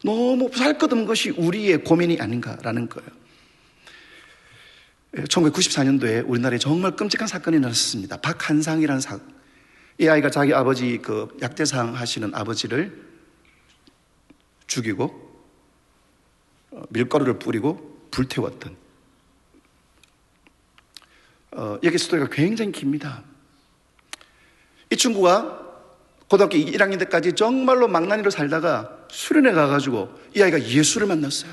너무 살것없는 것이 우리의 고민이 아닌가라는 거예요. 1994년도에 우리나라에 정말 끔찍한 사건이 일어났습니다. 박한상이라는 사건. 이 아이가 자기 아버지, 약대상 하시는 아버지를 죽이고 밀가루를 뿌리고 불태웠던, 여기 스토리가 굉장히 깁니다. 이 친구가 고등학교 1학년 때까지 정말로 망나니로 살다가 수련회 가가지고 이 아이가 예수를 만났어요.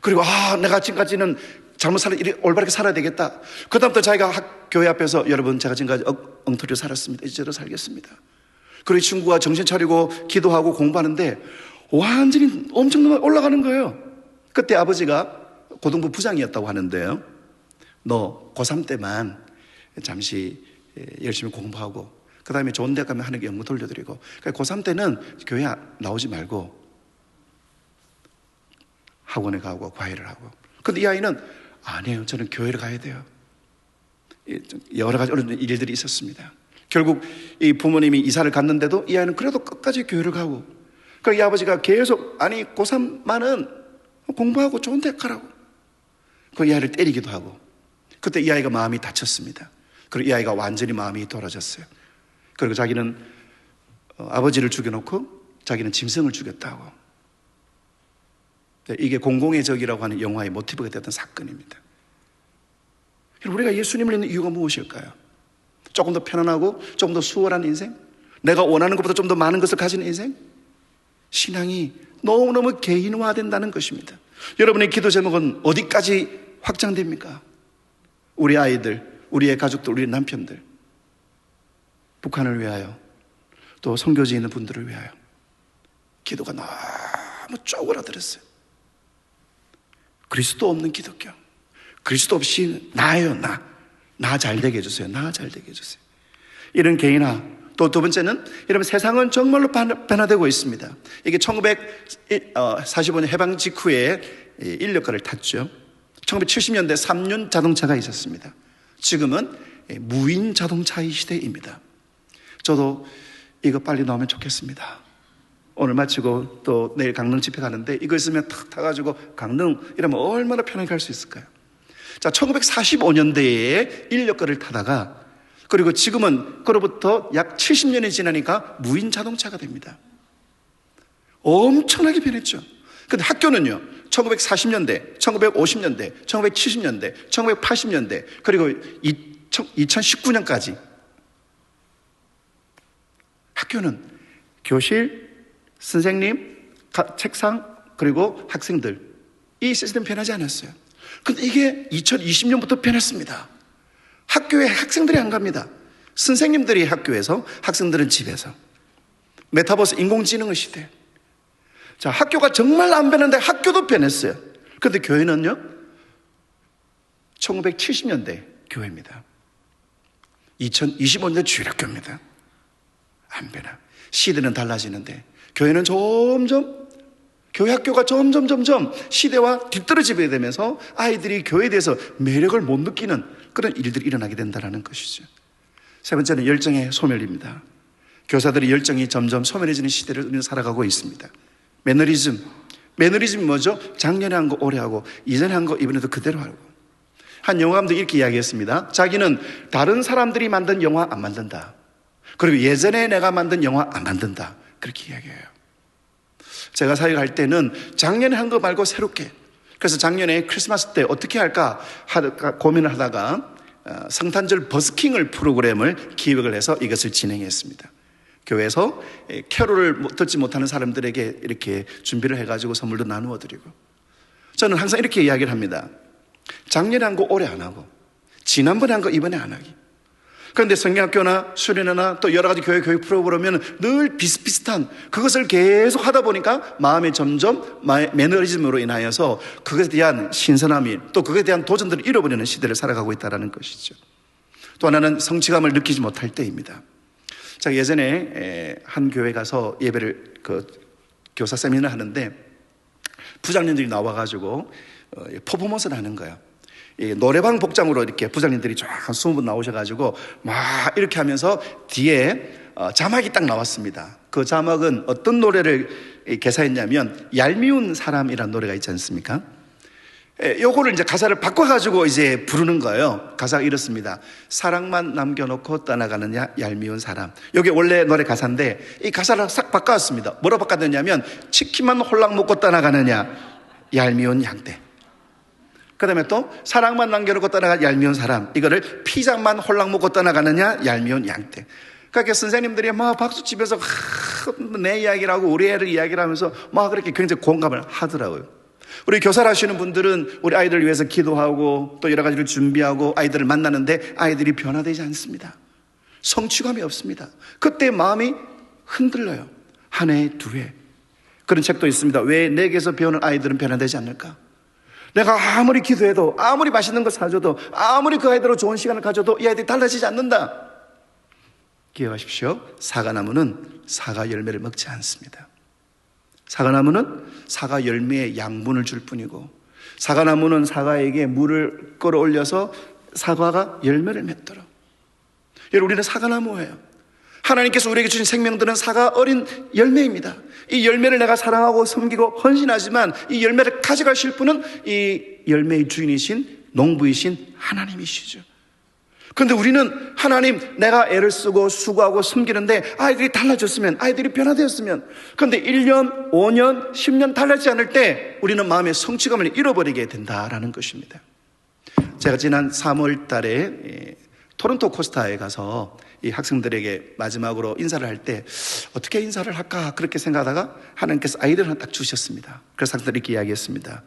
그리고 내가 지금까지는 잘못 올바르게 살아야 되겠다. 그 다음부터 자기가 교회 앞에서 여러분 제가 지금까지 엉터리로 살았습니다. 이제로 살겠습니다. 그리고 이 친구가 정신 차리고 기도하고 공부하는데 완전히 엄청나게 올라가는 거예요. 그때 아버지가 고등부 부장이었다고 하는데요. 너 고3 때만 잠시 열심히 공부하고 그 다음에 좋은 데 가면 하는 게 연구 돌려드리고 그러니까 고3 때는 교회 나오지 말고 학원에 가고 과외를 하고. 근데 이 아이는 아니에요. 저는 교회를 가야 돼요. 여러 가지 어려운 일들이 있었습니다. 결국 이 부모님이 이사를 갔는데도 이 아이는 그래도 끝까지 교회를 가고 그러니까 이 아버지가 계속 고3만은 공부하고 좋은 데 가라고 그 이 아이를 때리기도 하고 그때 이 아이가 마음이 다쳤습니다. 그리고 이 아이가 완전히 마음이 돌아졌어요. 그리고 자기는 아버지를 죽여놓고 자기는 짐승을 죽였다고. 이게 공공의 적이라고 하는 영화의 모티브가 됐던 사건입니다. 우리가 예수님을 믿는 이유가 무엇일까요? 조금 더 편안하고 조금 더 수월한 인생? 내가 원하는 것보다 좀 더 많은 것을 가진 인생? 신앙이 너무너무 개인화된다는 것입니다. 여러분의 기도 제목은 어디까지 확장됩니까? 우리 아이들, 우리의 가족들, 우리 남편들, 북한을 위하여 또 선교지에 있는 분들을 위하여 기도가 너무 쪼그라들었어요. 그리스도 없는 기독교, 그리스도 없이 나예요. 나 잘되게 해주세요. 나 잘되게 해주세요. 이런 개인화. 또 두 번째는 여러분 세상은 정말로 변화되고 있습니다. 이게 1945년 해방 직후에 인력거를 탔죠. 1970년대 3륜 자동차가 있었습니다. 지금은 무인 자동차의 시대입니다. 저도 이거 빨리 나오면 좋겠습니다. 오늘 마치고 또 내일 강릉 집회 가는데 이거 있으면 탁 타가지고 강릉 이러면 얼마나 편하게 갈 수 있을까요? 자, 1945년대에 인력거를 타다가 그리고 지금은 그로부터 약 70년이 지나니까 무인 자동차가 됩니다. 엄청나게 변했죠. 근데 학교는요, 1940년대, 1950년대, 1970년대, 1980년대, 그리고 2019년까지 학교는 교실, 선생님, 책상, 그리고 학생들, 이 시스템 변하지 않았어요. 근데 이게 2020년부터 변했습니다. 학교에 학생들이 안 갑니다. 선생님들이 학교에서, 학생들은 집에서. 메타버스 인공지능의 시대. 자, 학교가 정말 안 변했는데 학교도 변했어요. 그런데 교회는요, 1970년대 교회입니다. 2025년 주일학교입니다. 안 변화. 시대는 달라지는데 교회는 교회 학교가 점점 시대와 뒤떨어지게 되면서 아이들이 교회에 대해서 매력을 못 느끼는 그런 일들이 일어나게 된다는 것이죠. 세 번째는 열정의 소멸입니다. 교사들의 열정이 점점 소멸해지는 시대를 우리는 살아가고 있습니다. 매너리즘이 뭐죠? 작년에 한 거 올해 하고 이전에 한 거 이번에도 그대로 하고. 한 영화감독이 이렇게 이야기했습니다. 자기는 다른 사람들이 만든 영화 안 만든다. 그리고 예전에 내가 만든 영화 안 만든다. 그렇게 이야기해요. 제가 사역할 때는 작년에 한 거 말고 새롭게. 그래서 작년에 크리스마스 때 어떻게 할까 고민을 하다가 성탄절 버스킹을 프로그램을 기획을 해서 이것을 진행했습니다. 교회에서 캐롤을 듣지 못하는 사람들에게 이렇게 준비를 해가지고 선물도 나누어 드리고. 저는 항상 이렇게 이야기를 합니다. 작년에 한 거 올해 안 하고 지난번에 한 거 이번에 안 하기. 그런데 성경학교나 수련회나 또 여러 가지 교회 교육 프로그램은 늘 비슷비슷한 그것을 계속 하다 보니까 마음이 점점 매너리즘으로 인하여서 그것에 대한 신선함이 또 그것에 대한 도전들을 잃어버리는 시대를 살아가고 있다는 것이죠. 또 하나는 성취감을 느끼지 못할 때입니다. 제가 예전에 한 교회 가서 예배를 교사 세미나를 하는데 부장님들이 나와가지고 퍼포먼스를 하는 거예요. 노래방 복장으로 이렇게 부장님들이 쫙 20분 나오셔가지고 막 이렇게 하면서 뒤에 자막이 딱 나왔습니다. 그 자막은 어떤 노래를 개사했냐면 얄미운 사람이라는 노래가 있지 않습니까? 요거를 이제 가사를 바꿔가지고 이제 부르는 거예요. 가사가 이렇습니다. 사랑만 남겨놓고 떠나가느냐 얄미운 사람. 이게 원래 노래 가사인데 이 가사를 싹 바꿔왔습니다. 뭐로 바꿨느냐면 치킨만 홀랑 먹고 떠나가느냐 얄미운 양떼. 그 다음에 또 사랑만 남겨놓고 떠나간 얄미운 사람. 이거를 피자만 홀랑 먹고 떠나가느냐 얄미운 양떼. 그러니까 선생님들이 막 박수 치면서 내 이야기를 하고 우리 애를 이야기를 하면서 막 그렇게 굉장히 공감을 하더라고요. 우리 교사를 하시는 분들은 우리 아이들을 위해서 기도하고 또 여러 가지를 준비하고 아이들을 만나는데 아이들이 변화되지 않습니다. 성취감이 없습니다. 그때 마음이 흔들려요. 한 해, 두 해. 그런 책도 있습니다. 왜 내게서 배우는 아이들은 변화되지 않을까? 내가 아무리 기도해도, 아무리 맛있는 거 사줘도, 아무리 그 아이들로 좋은 시간을 가져도 이 아이들이 달라지지 않는다. 기억하십시오. 사과나무는 사과 열매를 먹지 않습니다. 사과나무는 사과 열매에 양분을 줄 뿐이고, 사과나무는 사과에게 물을 끌어올려서 사과가 열매를 맺도록. 여러분, 우리는 사과나무예요. 하나님께서 우리에게 주신 생명들은 사과 어린 열매입니다. 이 열매를 내가 사랑하고 섬기고 헌신하지만 이 열매를 가져가실 분은 이 열매의 주인이신 농부이신 하나님이시죠. 그런데 우리는 하나님, 내가 애를 쓰고 수고하고 섬기는데 아이들이 달라졌으면, 아이들이 변화되었으면, 그런데 1년, 5년, 10년 달라지지 않을 때 우리는 마음의 성취감을 잃어버리게 된다라는 것입니다. 제가 지난 3월 달에 토론토 코스타에 가서 이 학생들에게 마지막으로 인사를 할 때 어떻게 인사를 할까 그렇게 생각하다가 하나님께서 아이디어를 하나 딱 주셨습니다. 그래서 학생들이 이렇게 이야기했습니다.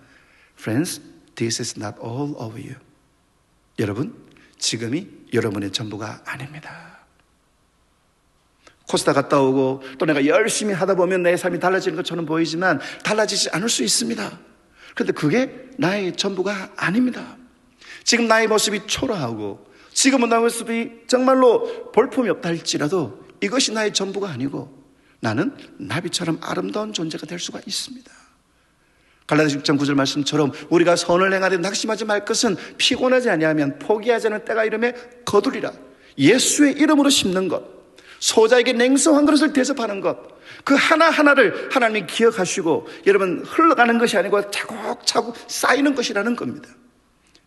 Friends, this is not all of you. 여러분, 지금이 여러분의 전부가 아닙니다. 코스타 갔다 오고 또 내가 열심히 하다 보면 내 삶이 달라지는 것처럼 보이지만 달라지지 않을 수 있습니다. 그런데 그게 나의 전부가 아닙니다. 지금 나의 모습이 초라하고 지금은 나의 모습이 정말로 볼품이 없다 할지라도 이것이 나의 전부가 아니고 나는 나비처럼 아름다운 존재가 될 수가 있습니다. 갈라디아서 6장 9절 말씀처럼 우리가 선을 행하되 낙심하지 말 것은 피곤하지 아니하면 포기하지 않을 때가 이름에 거두리라. 예수의 이름으로 심는 것, 소자에게 냉성한 그릇을 대접하는 것, 그 하나하나를 하나님이 기억하시고 여러분 흘러가는 것이 아니고 차곡차곡 쌓이는 것이라는 겁니다.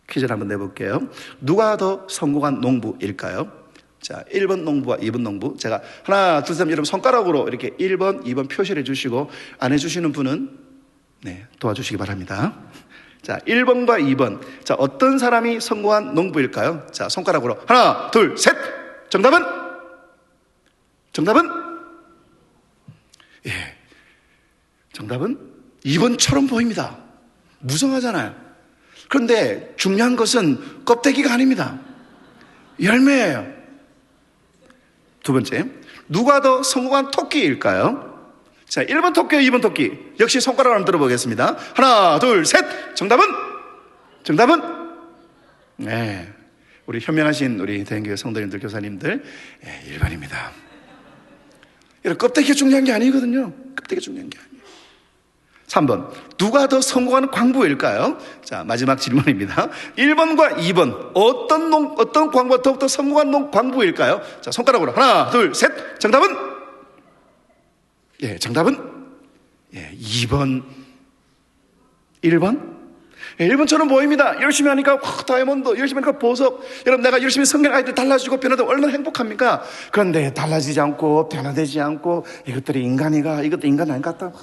퀴즈를 한번 내볼게요. 누가 더 성공한 농부일까요? 자, 1번 농부와 2번 농부. 제가 하나, 둘, 셋 여러분 손가락으로 이렇게 1번, 2번 표시를 해주시고 안 해주시는 분은 도와주시기 바랍니다. 자, 1번과 2번. 자, 어떤 사람이 성공한 농부일까요? 자, 손가락으로 하나, 둘, 셋. 정답은? 정답은 2번처럼 보입니다. 무성하잖아요. 그런데 중요한 것은 껍데기가 아닙니다. 열매예요. 두 번째, 누가 더 성공한 토끼일까요? 자, 1번 토끼와 2번 토끼. 역시 손가락을 한번 들어보겠습니다. 하나, 둘, 셋. 정답은? 네, 우리 현명하신 우리 대형교회 성도님들, 교사님들, 1번입니다. 여러분, 껍데기가 중요한 게 아니거든요. 껍데기가 중요한 게 아니에요. 3번, 누가 더 성공하는 광부일까요? 자, 마지막 질문입니다. 1번과 2번, 어떤 광부가 더욱더 성공한 광부일까요? 자, 손가락으로 하나, 둘, 셋. 정답은? 정답은? 2번. 1번? 1번처럼 보입니다. 열심히 하니까 다이아몬드, 열심히 하니까 보석. 여러분, 내가 열심히 성경 아이들 달라지고 변화되고 얼마나 행복합니까? 그런데 달라지지 않고 변화되지 않고 이것들이 이것도 인간 아닌 것 같다.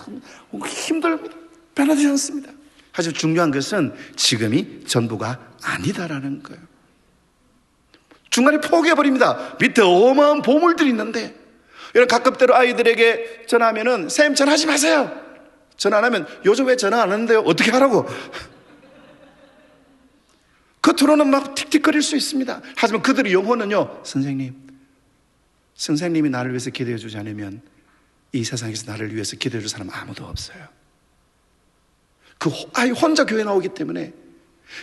힘들고 변화되지 않습니다. 하지만 중요한 것은 지금이 전부가 아니다라는 거예요. 중간에 포기해버립니다. 밑에 어마어마한 보물들이 있는데 여러분, 가끔 때로 아이들에게 전화하면은 선생님 전화하지 마세요. 전화 안 하면 요즘 왜 전화 안 하는데요? 어떻게 하라고? 겉으로는 막 틱틱거릴 수 있습니다. 하지만 그들의 영혼은요, 선생님이 나를 위해서 기도해 주지 않으면 이 세상에서 나를 위해서 기도해 줄 사람 아무도 없어요. 그 아이 혼자 교회 나오기 때문에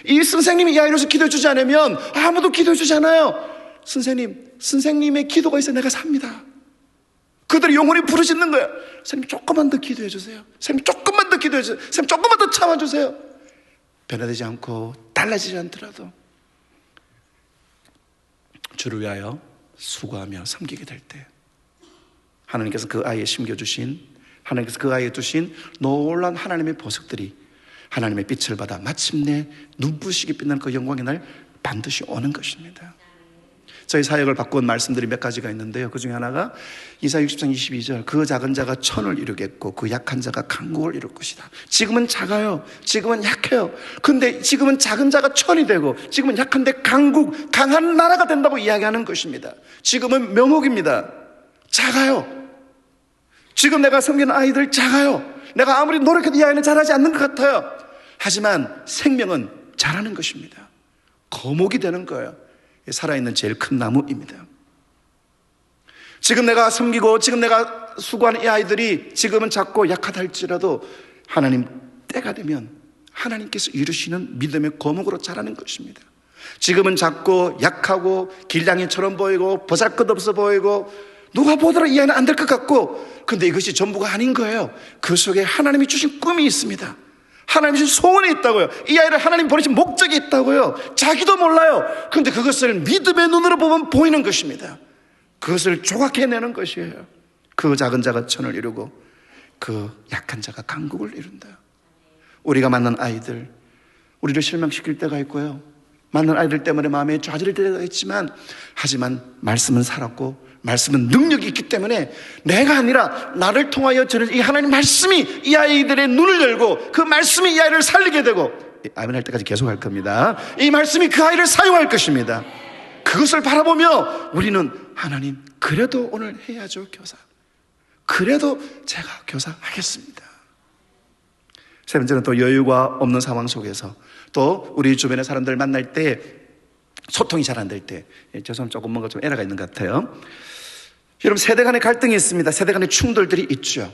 이 선생님이 이 아이를 위해서 기도해 주지 않으면 아무도 기도해 주지 않아요. 선생님의 기도가 있어 내가 삽니다. 그들의 영혼이 부르짖는 거예요. 선생님 조금만 더 기도해 주세요. 선생님 조금만 더 기도해 주세요. 선생님 조금만 더 참아주세요. 변화되지 않고 달라지지 않더라도 주를 위하여 수고하며 섬기게 될 때 하나님께서 그 아이에 심겨주신, 하나님께서 그 아이에 주신 놀라운 하나님의 보석들이 하나님의 빛을 받아 마침내 눈부시게 빛나는 그 영광의 날 반드시 오는 것입니다. 저희 사역을 바꾼 말씀들이 몇 가지가 있는데요. 그 중에 하나가 이사야 60장 22절, 그 작은 자가 천을 이루겠고 그 약한 자가 강국을 이룰 것이다. 지금은 작아요. 지금은 약해요. 근데 지금은 작은 자가 천이 되고 지금은 약한데 강한 나라가 된다고 이야기하는 것입니다. 지금은 명옥입니다. 작아요. 지금 내가 섬기는 아이들 작아요. 내가 아무리 노력해도 이 아이는 잘하지 않는 것 같아요. 하지만 생명은 자라는 것입니다. 거목이 되는 거예요. 살아있는 제일 큰 나무입니다. 지금 내가 섬기고 지금 내가 수고하는 이 아이들이 지금은 작고 약하다 할지라도 하나님 때가 되면 하나님께서 이루시는 믿음의 거목으로 자라는 것입니다. 지금은 작고 약하고 길냥이처럼 보이고 보잘것없어 보이고 누가 보더라도 이 아이는 안 될 것 같고, 근데 이것이 전부가 아닌 거예요. 그 속에 하나님이 주신 꿈이 있습니다. 하나님이 주신 소원이 있다고요. 이 아이를 하나님 보내신 목적이 있다고요. 자기도 몰라요. 그런데 그것을 믿음의 눈으로 보면 보이는 것입니다. 그것을 조각해내는 것이에요. 그 작은 자가 천을 이루고 그 약한 자가 강국을 이룬다. 우리가 만난 아이들, 우리를 실망시킬 때가 있고요, 만난 아이들 때문에 마음에 좌절될 때가 있지만, 하지만 말씀은 살았고 말씀은 능력이 있기 때문에 내가 아니라 나를 통하여 저는 이 하나님 말씀이 이 아이들의 눈을 열고 그 말씀이 이 아이를 살리게 되고, 아멘 할 때까지 계속 할 겁니다. 이 말씀이 그 아이를 사용할 것입니다. 그것을 바라보며 우리는 하나님 그래도 오늘 해야죠 교사, 그래도 제가 교사 하겠습니다. 세 번째는 또 여유가 없는 상황 속에서 또 우리 주변의 사람들 만날 때 소통이 잘 안 될 때, 죄송합니다, 조금 뭔가 좀 에러가 있는 것 같아요. 여러분, 세대 간의 갈등이 있습니다. 세대 간의 충돌들이 있죠.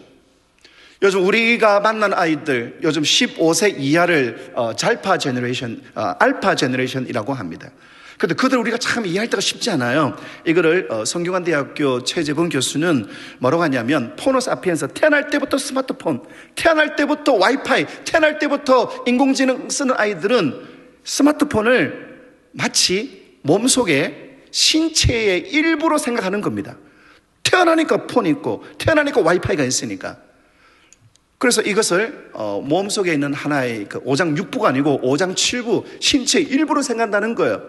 요즘 우리가 만난 아이들, 요즘 15세 이하를 알파 제너레이션이라고 합니다. 근데 그들 우리가 참 이해할 때가 쉽지 않아요. 이거를 성균관대학교 최재봉 교수는 뭐라고 하냐면, 포노사피엔스, 태어날 때부터 스마트폰, 태어날 때부터 와이파이, 태어날 때부터 인공지능 쓰는 아이들은 스마트폰을 마치 몸속에 신체의 일부로 생각하는 겁니다. 태어나니까 폰이 있고 태어나니까 와이파이가 있으니까. 그래서 이것을 몸속에 있는 하나의 그 오장육부가 아니고 오장칠부, 신체의 일부로 생각한다는 거예요.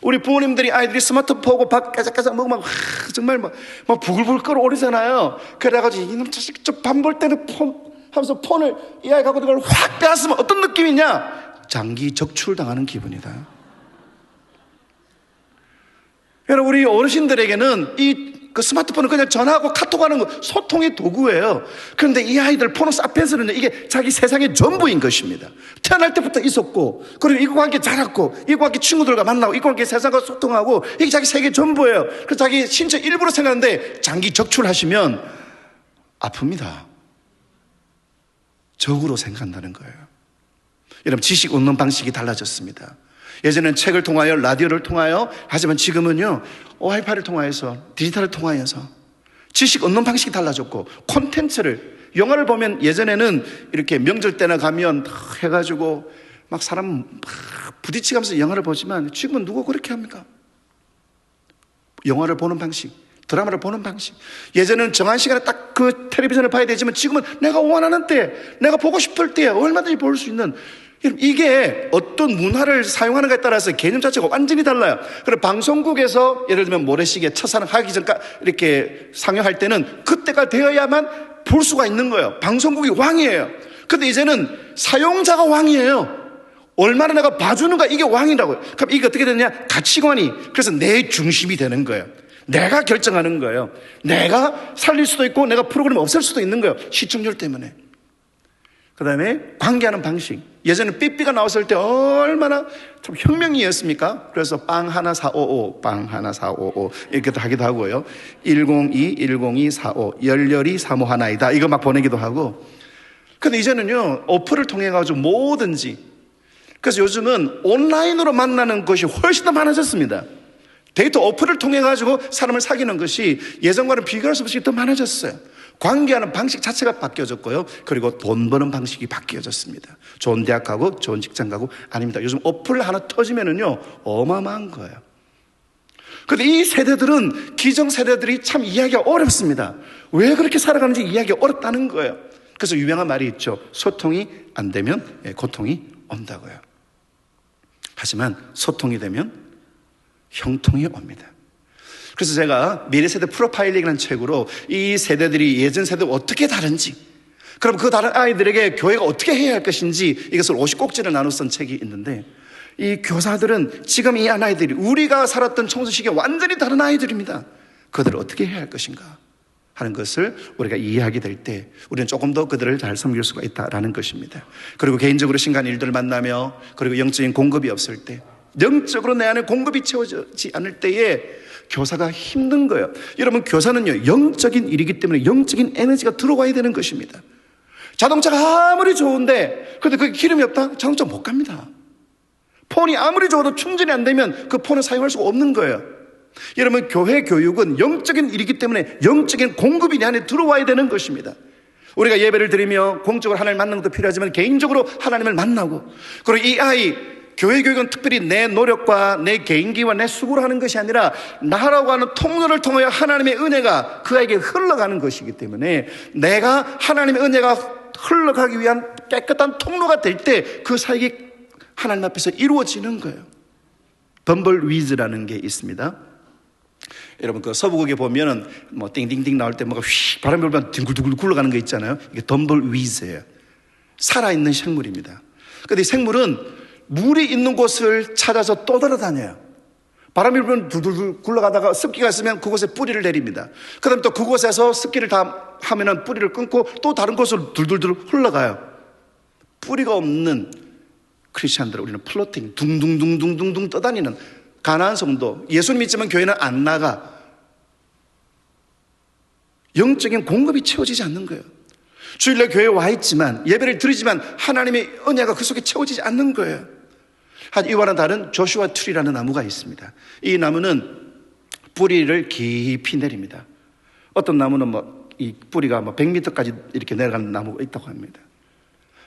우리 부모님들이 아이들이 스마트폰 보고 밥 깨작깨작 먹으면 정말 막 부글부글 끓어오르잖아요. 그래가지고 이놈 자식 저 밥 볼 때는 폰 하면서 폰을 이 아이 갖고 그걸 확 빼앗으면 어떤 느낌이냐? 장기 적출당하는 기분이다. 여러분, 우리 어르신들에게는 그 스마트폰은 그냥 전화하고 카톡하는 거, 소통의 도구예요. 그런데 이 아이들 포노사피엔스는 이게 자기 세상의 전부인 것입니다. 태어날 때부터 있었고, 그리고 이거와 함께 자랐고, 이거와 함께 친구들과 만나고, 이거와 함께 세상과 소통하고, 이게 자기 세계 전부예요. 그래서 자기 신체 일부러 생각하는데 장기 적출하시면 아픕니다. 적으로 생각한다는 거예요. 여러분, 지식 얻는 방식이 달라졌습니다. 예전에는 책을 통하여, 라디오를 통하여, 하지만 지금은요 와이파이를 통하여서, 디지털을 통하여서 지식 얻는 방식이 달라졌고, 콘텐츠를, 영화를 보면 예전에는 이렇게 명절 때나 가면 해가지고 막 사람 막 부딪히면서 영화를 보지만 지금은 누가 그렇게 합니까? 영화를 보는 방식, 드라마를 보는 방식, 예전에는 정한 시간에 딱 그 텔레비전을 봐야 되지만 지금은 내가 원하는 때, 내가 보고 싶을 때 얼마든지 볼 수 있는, 이게 어떤 문화를 사용하는가에 따라서 개념 자체가 완전히 달라요. 그래서 방송국에서 예를 들면 모래시계 첫사랑 하기 전까지 이렇게 상영할 때는 그때가 되어야만 볼 수가 있는 거예요. 방송국이 왕이에요. 근데 이제는 사용자가 왕이에요. 얼마나 내가 봐주는가, 이게 왕이라고요. 그럼 이게 어떻게 되느냐? 가치관이, 그래서 내 중심이 되는 거예요. 내가 결정하는 거예요. 내가 살릴 수도 있고 내가 프로그램 없앨 수도 있는 거예요. 시청률 때문에. 그 다음에 관계하는 방식, 예전에 삐삐가 나왔을 때 얼마나 참 혁명이었습니까? 그래서 빵 하나 455, 빵 하나 455 이렇게도 하기도 하고요, 102 45 열렬히 사모하나이다 이거 막 보내기도 하고. 근데 이제는요 어플을 통해 가지고 뭐든지, 그래서 요즘은 온라인으로 만나는 것이 훨씬 더 많아졌습니다. 데이터 어플을 통해 가지고 사람을 사귀는 것이 예전과는 비교할 수 없이 더 많아졌어요. 관계하는 방식 자체가 바뀌어졌고요, 그리고 돈 버는 방식이 바뀌어졌습니다. 좋은 대학 가고 좋은 직장 가고 아닙니다. 요즘 어플 하나 터지면은요 어마어마한 거예요. 그런데 이 세대들은, 기성 세대들이 참 이해하기가 어렵습니다. 왜 그렇게 살아가는지 이해하기가 어렵다는 거예요. 그래서 유명한 말이 있죠. 소통이 안 되면 고통이 온다고요. 하지만 소통이 되면 형통이 옵니다. 그래서 제가 미래세대 프로파일링이라는 책으로 이 세대들이 예전 세대와 어떻게 다른지, 그럼 그 다른 아이들에게 교회가 어떻게 해야 할 것인지, 이것을 50꼭지를 나눠 쓴 책이 있는데, 이 교사들은 지금 이 아이들이 우리가 살았던 청소 시기에 완전히 다른 아이들입니다. 그들을 어떻게 해야 할 것인가? 하는 것을 우리가 이해하게 될 때 우리는 조금 더 그들을 잘 섬길 수가 있다라는 것입니다. 그리고 개인적으로 심각한 일들을 만나며, 그리고 영적인 공급이 없을 때, 영적으로 내 안에 공급이 채워지지 않을 때에 교사가 힘든 거예요. 여러분, 교사는요, 영적인 일이기 때문에 영적인 에너지가 들어와야 되는 것입니다. 자동차가 아무리 좋은데 근데 그게 기름이 없다? 자동차 못 갑니다. 폰이 아무리 좋아도 충전이 안 되면 그 폰을 사용할 수가 없는 거예요. 여러분, 교회 교육은 영적인 일이기 때문에 영적인 공급이 내 안에 들어와야 되는 것입니다. 우리가 예배를 드리며 공적으로 하나님을 만나는 것도 필요하지만 개인적으로 하나님을 만나고, 그리고 이 아이 교회 교육은 특별히 내 노력과 내 개인기와 내 수고로 하는 것이 아니라 나라고 하는 통로를 통하여 하나님의 은혜가 그 아이에게 흘러가는 것이기 때문에 내가 하나님의 은혜가 흘러가기 위한 깨끗한 통로가 될 때 그 사역이 하나님 앞에서 이루어지는 거예요. 덤블위즈라는 게 있습니다. 여러분, 그 서부국에 보면은 뭐 띵띵띵 나올 때 뭐가 휙 바람이 불면 둥글둥글 굴러가는 거 있잖아요. 이게 덤블위즈예요. 살아있는 생물입니다. 근데 이 생물은 물이 있는 곳을 찾아서 또 돌아다녀요. 바람이 불면 둘둘둘 굴러가다가 습기가 있으면 그곳에 뿌리를 내립니다. 그 다음에 또 그곳에서 습기를 다 하면은 뿌리를 끊고 또 다른 곳으로 둘둘둘 흘러가요. 뿌리가 없는 크리스찬들을 우리는 플로팅, 둥둥둥둥둥둥 떠다니는 가난한 성도, 예수님 믿지만 교회는 안 나가. 영적인 공급이 채워지지 않는 거예요. 주일날 교회에 와 있지만, 예배를 드리지만 하나님의 은혜가 그 속에 채워지지 않는 거예요. 이와는 다른 조슈아 트리라는 나무가 있습니다. 이 나무는 뿌리를 깊이 내립니다. 어떤 나무는 이 뿌리가 100m까지 이렇게 내려가는 나무가 있다고 합니다.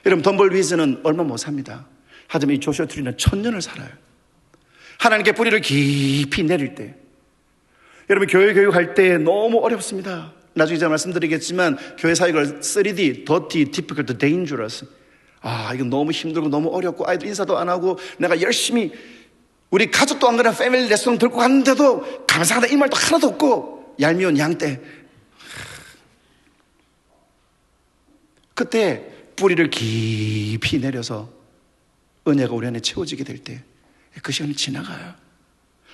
여러분, 덤블위즈는 얼마 못 삽니다. 하지만 이 조슈아 트리는 1000년을 살아요. 하나님께 뿌리를 깊이 내릴 때, 여러분, 교회 교육할 때 너무 어렵습니다. 나중에 제가 말씀드리겠지만 교회 사역을 3D, dirty, difficult, dangerous. 이건 너무 힘들고 너무 어렵고 아이들 인사도 안 하고 내가 열심히 우리 가족도 안 그래 패밀리 레스토랑 들고 갔는데도 감사하다 이 말도 하나도 없고 얄미운 양떼. 그때 뿌리를 깊이 내려서 은혜가 우리 안에 채워지게 될 때 그 시간이 지나가요.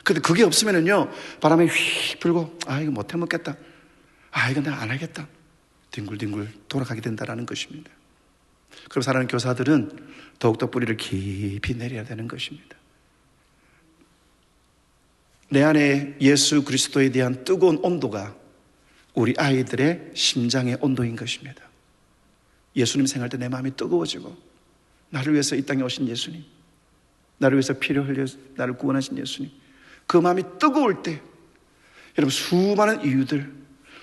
근데 그게 없으면은요, 바람이 휙 불고 이거 못 해먹겠다, 이거 내가 안 하겠다, 뒹굴뒹굴 돌아가게 된다라는 것입니다. 그럼 사랑하는 교사들은 더욱더 뿌리를 깊이 내려야 되는 것입니다. 내 안에 예수 그리스도에 대한 뜨거운 온도가 우리 아이들의 심장의 온도인 것입니다. 예수님 생각할 때 내 마음이 뜨거워지고, 나를 위해서 이 땅에 오신 예수님, 나를 위해서 피를 흘려 나를 구원하신 예수님, 그 마음이 뜨거울 때, 여러분, 수많은 이유들,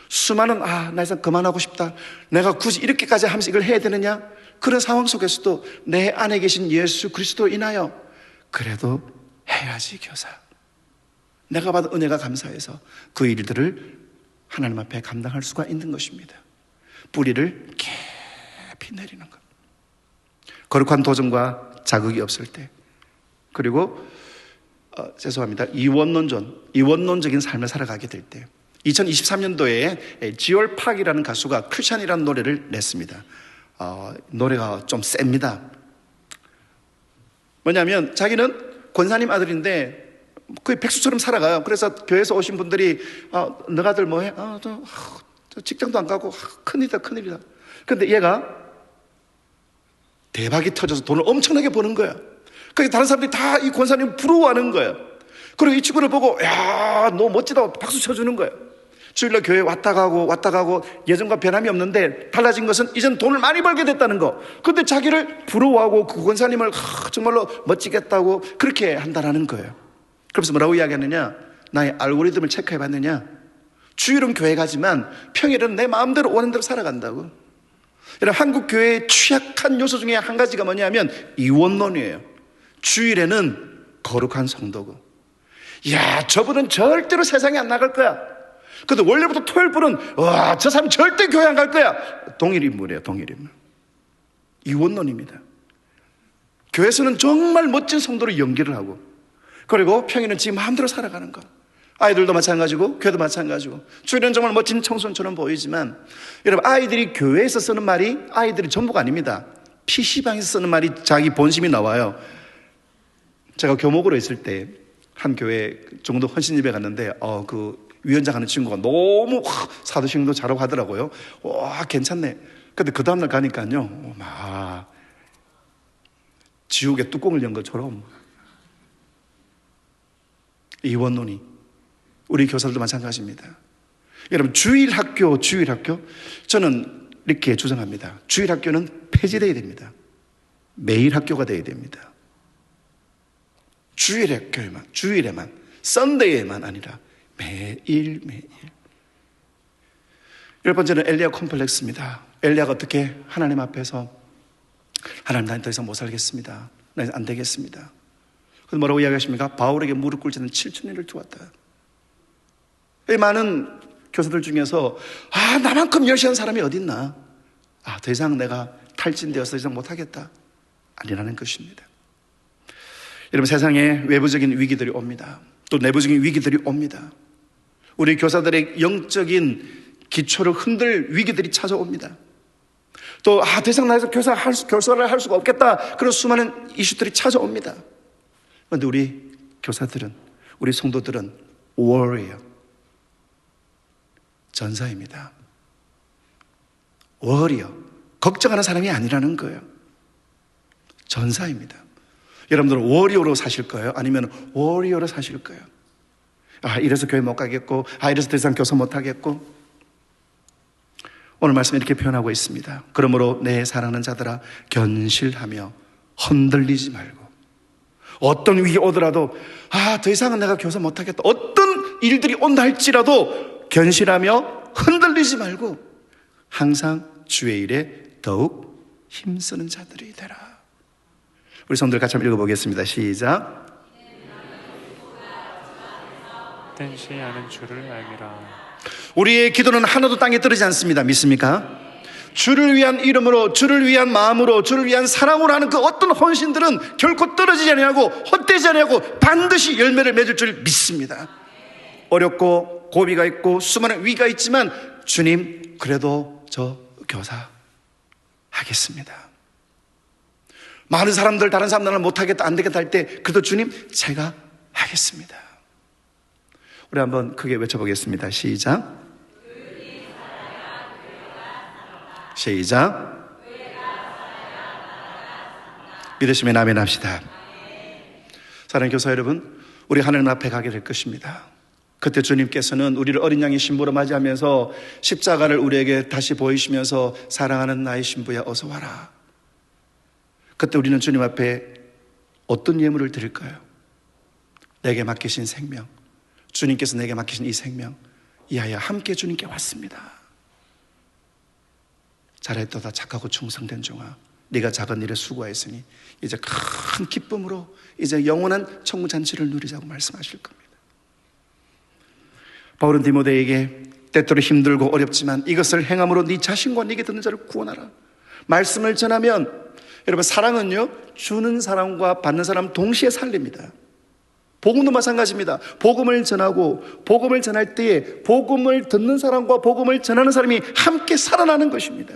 수많은 나 이제 그만하고 싶다, 내가 굳이 이렇게까지 하면서 이걸 해야 되느냐, 그런 상황 속에서도 내 안에 계신 예수 그리스도 인하여 그래도 해야지 교사, 내가 받은 은혜가 감사해서 그 일들을 하나님 앞에 감당할 수가 있는 것입니다. 뿌리를 깊이 내리는 것. 거룩한 도전과 자극이 없을 때, 그리고 죄송합니다, 이원론적인 삶을 살아가게 될 때, 2023년도에 지올 팍이라는 가수가 크리스찬이라는 노래를 냈습니다. 노래가 좀 셉니다. 뭐냐면 자기는 권사님 아들인데 거의 백수처럼 살아가요. 그래서 교회에서 오신 분들이 너 아들 뭐해? 저 직장도 안 가고 큰일이다. 그런데 얘가 대박이 터져서 돈을 엄청나게 버는 거야. 그래서 다른 사람들이 다 이 권사님 부러워하는 거예요. 그리고 이 친구를 보고 야, 너 멋지다 박수 쳐주는 거예요. 주일날 교회 왔다 가고 예전과 변함이 없는데 달라진 것은 이젠 돈을 많이 벌게 됐다는 거. 근데 자기를 부러워하고 그 권사님을 정말로 멋지겠다고 그렇게 한다라는 거예요. 그러면서 뭐라고 이야기하느냐, 나의 알고리즘을 체크해 봤느냐, 주일은 교회 가지만 평일은 내 마음대로 오는 대로 살아간다고. 여러분, 한국 교회의 취약한 요소 중에 한 가지가 뭐냐면 이원론이에요. 주일에는 거룩한 성도고, 야, 저분은 절대로 세상에 안 나갈 거야. 근데 원래부터 토요일분은 저 사람 절대 교회 안 갈 거야. 동일인물이에요. 동일인물. 이원론입니다. 교회에서는 정말 멋진 성도로 연기를 하고, 그리고 평일은 지 마음대로 살아가는 거. 아이들도 마찬가지고 교회도 마찬가지고. 주일은 정말 멋진 청소년처럼 보이지만, 여러분, 아이들이 교회에서 쓰는 말이 아이들이 전부가 아닙니다. PC방에서 쓰는 말이 자기 본심이 나와요. 제가 교목으로 있을 때 한 교회 정도 헌신 예배 갔는데 그 위원장 하는 친구가 너무 사도신경도 잘하고 하더라고요. 와, 괜찮네. 근데 그 다음날 가니까요, 막 지옥의 뚜껑을 연 것처럼 이원론이, 우리 교사들도 마찬가지입니다. 여러분, 주일학교, 저는 이렇게 주장합니다. 주일학교는 폐지되어야 됩니다. 매일 학교가 되어야 됩니다. 주일에만, 썬데이에만 아니라 매일. 열 번째는 엘리야 콤플렉스입니다. 엘리야가 어떻게 하나님 앞에서, 하나님, 나는 더 이상 못 살겠습니다. 나는 안 되겠습니다. 그래서 뭐라고 이야기하십니까? 바울에게 무릎 꿇지는 7,000일을 두었다. 많은 교사들 중에서 나만큼 열심히 한 사람이 어딨나? 더 이상 내가 탈진되어서 더 이상 못하겠다. 아니라는 것입니다. 여러분, 세상에 외부적인 위기들이 옵니다. 또 내부적인 위기들이 옵니다. 우리 교사들의 영적인 기초를 흔들 위기들이 찾아옵니다. 또 더 이상 나에서 교사를 할 수가 없겠다. 그런 수많은 이슈들이 찾아옵니다. 그런데 우리 교사들은, 우리 성도들은 warrior, 전사입니다. warrior, 걱정하는 사람이 아니라는 거예요. 전사입니다. 여러분들은 워리어로 사실 거예요? 아니면 워리어로 사실 거예요? 이래서 교회 못 가겠고, 이래서 더 이상 교사 못 하겠고. 오늘 말씀 이렇게 표현하고 있습니다. 그러므로 내 사랑하는 자들아, 견실하며 흔들리지 말고, 어떤 위기 오더라도 더 이상은 내가 교사 못 하겠다, 어떤 일들이 온다 할지라도 견실하며 흔들리지 말고 항상 주의 일에 더욱 힘쓰는 자들이 되라. 우리 성도들 같이 한번 읽어보겠습니다. 시작. 뜻이 아는 주를 알미라. 우리의 기도는 하나도 땅에 떨어지지 않습니다. 믿습니까? 주를 위한 이름으로, 주를 위한 마음으로, 주를 위한 사랑으로 하는 그 어떤 헌신들은 결코 떨어지지 아니하고 헛되지 아니하고 반드시 열매를 맺을 줄 믿습니다. 어렵고 고비가 있고 수많은 위기가 있지만, 주님, 그래도 저 교사 하겠습니다. 많은 사람들, 다른 사람들은 못하겠다, 안 되겠다 할 때, 그래도 주님, 제가 하겠습니다. 우리 한번 크게 외쳐보겠습니다. 시작. 시작. 믿으시면 아멘 합시다. 사랑하는 교사 여러분, 우리 하나님 앞에 가게 될 것입니다. 그때 주님께서는 우리를 어린 양의 신부로 맞이하면서 십자가를 우리에게 다시 보이시면서, 사랑하는 나의 신부야, 어서 와라. 그때 우리는 주님 앞에 어떤 예물을 드릴까요? 내게 맡기신 생명, 주님께서 내게 맡기신 이 생명, 이하여 함께 주님께 왔습니다. 잘했도다 착하고 충성된 종아, 네가 작은 일에 수고하였으니 이제 큰 기쁨으로 이제 영원한 천국 잔치를 누리자고 말씀하실 겁니다. 바울은 디모데에게 때때로 힘들고 어렵지만 이것을 행함으로 네 자신과 네게 듣는 자를 구원하라. 말씀을 전하면, 여러분, 사랑은요, 주는 사람과 받는 사람 동시에 살립니다. 복음도 마찬가지입니다. 복음을 전하고, 복음을 전할 때에 복음을 듣는 사람과 복음을 전하는 사람이 함께 살아나는 것입니다.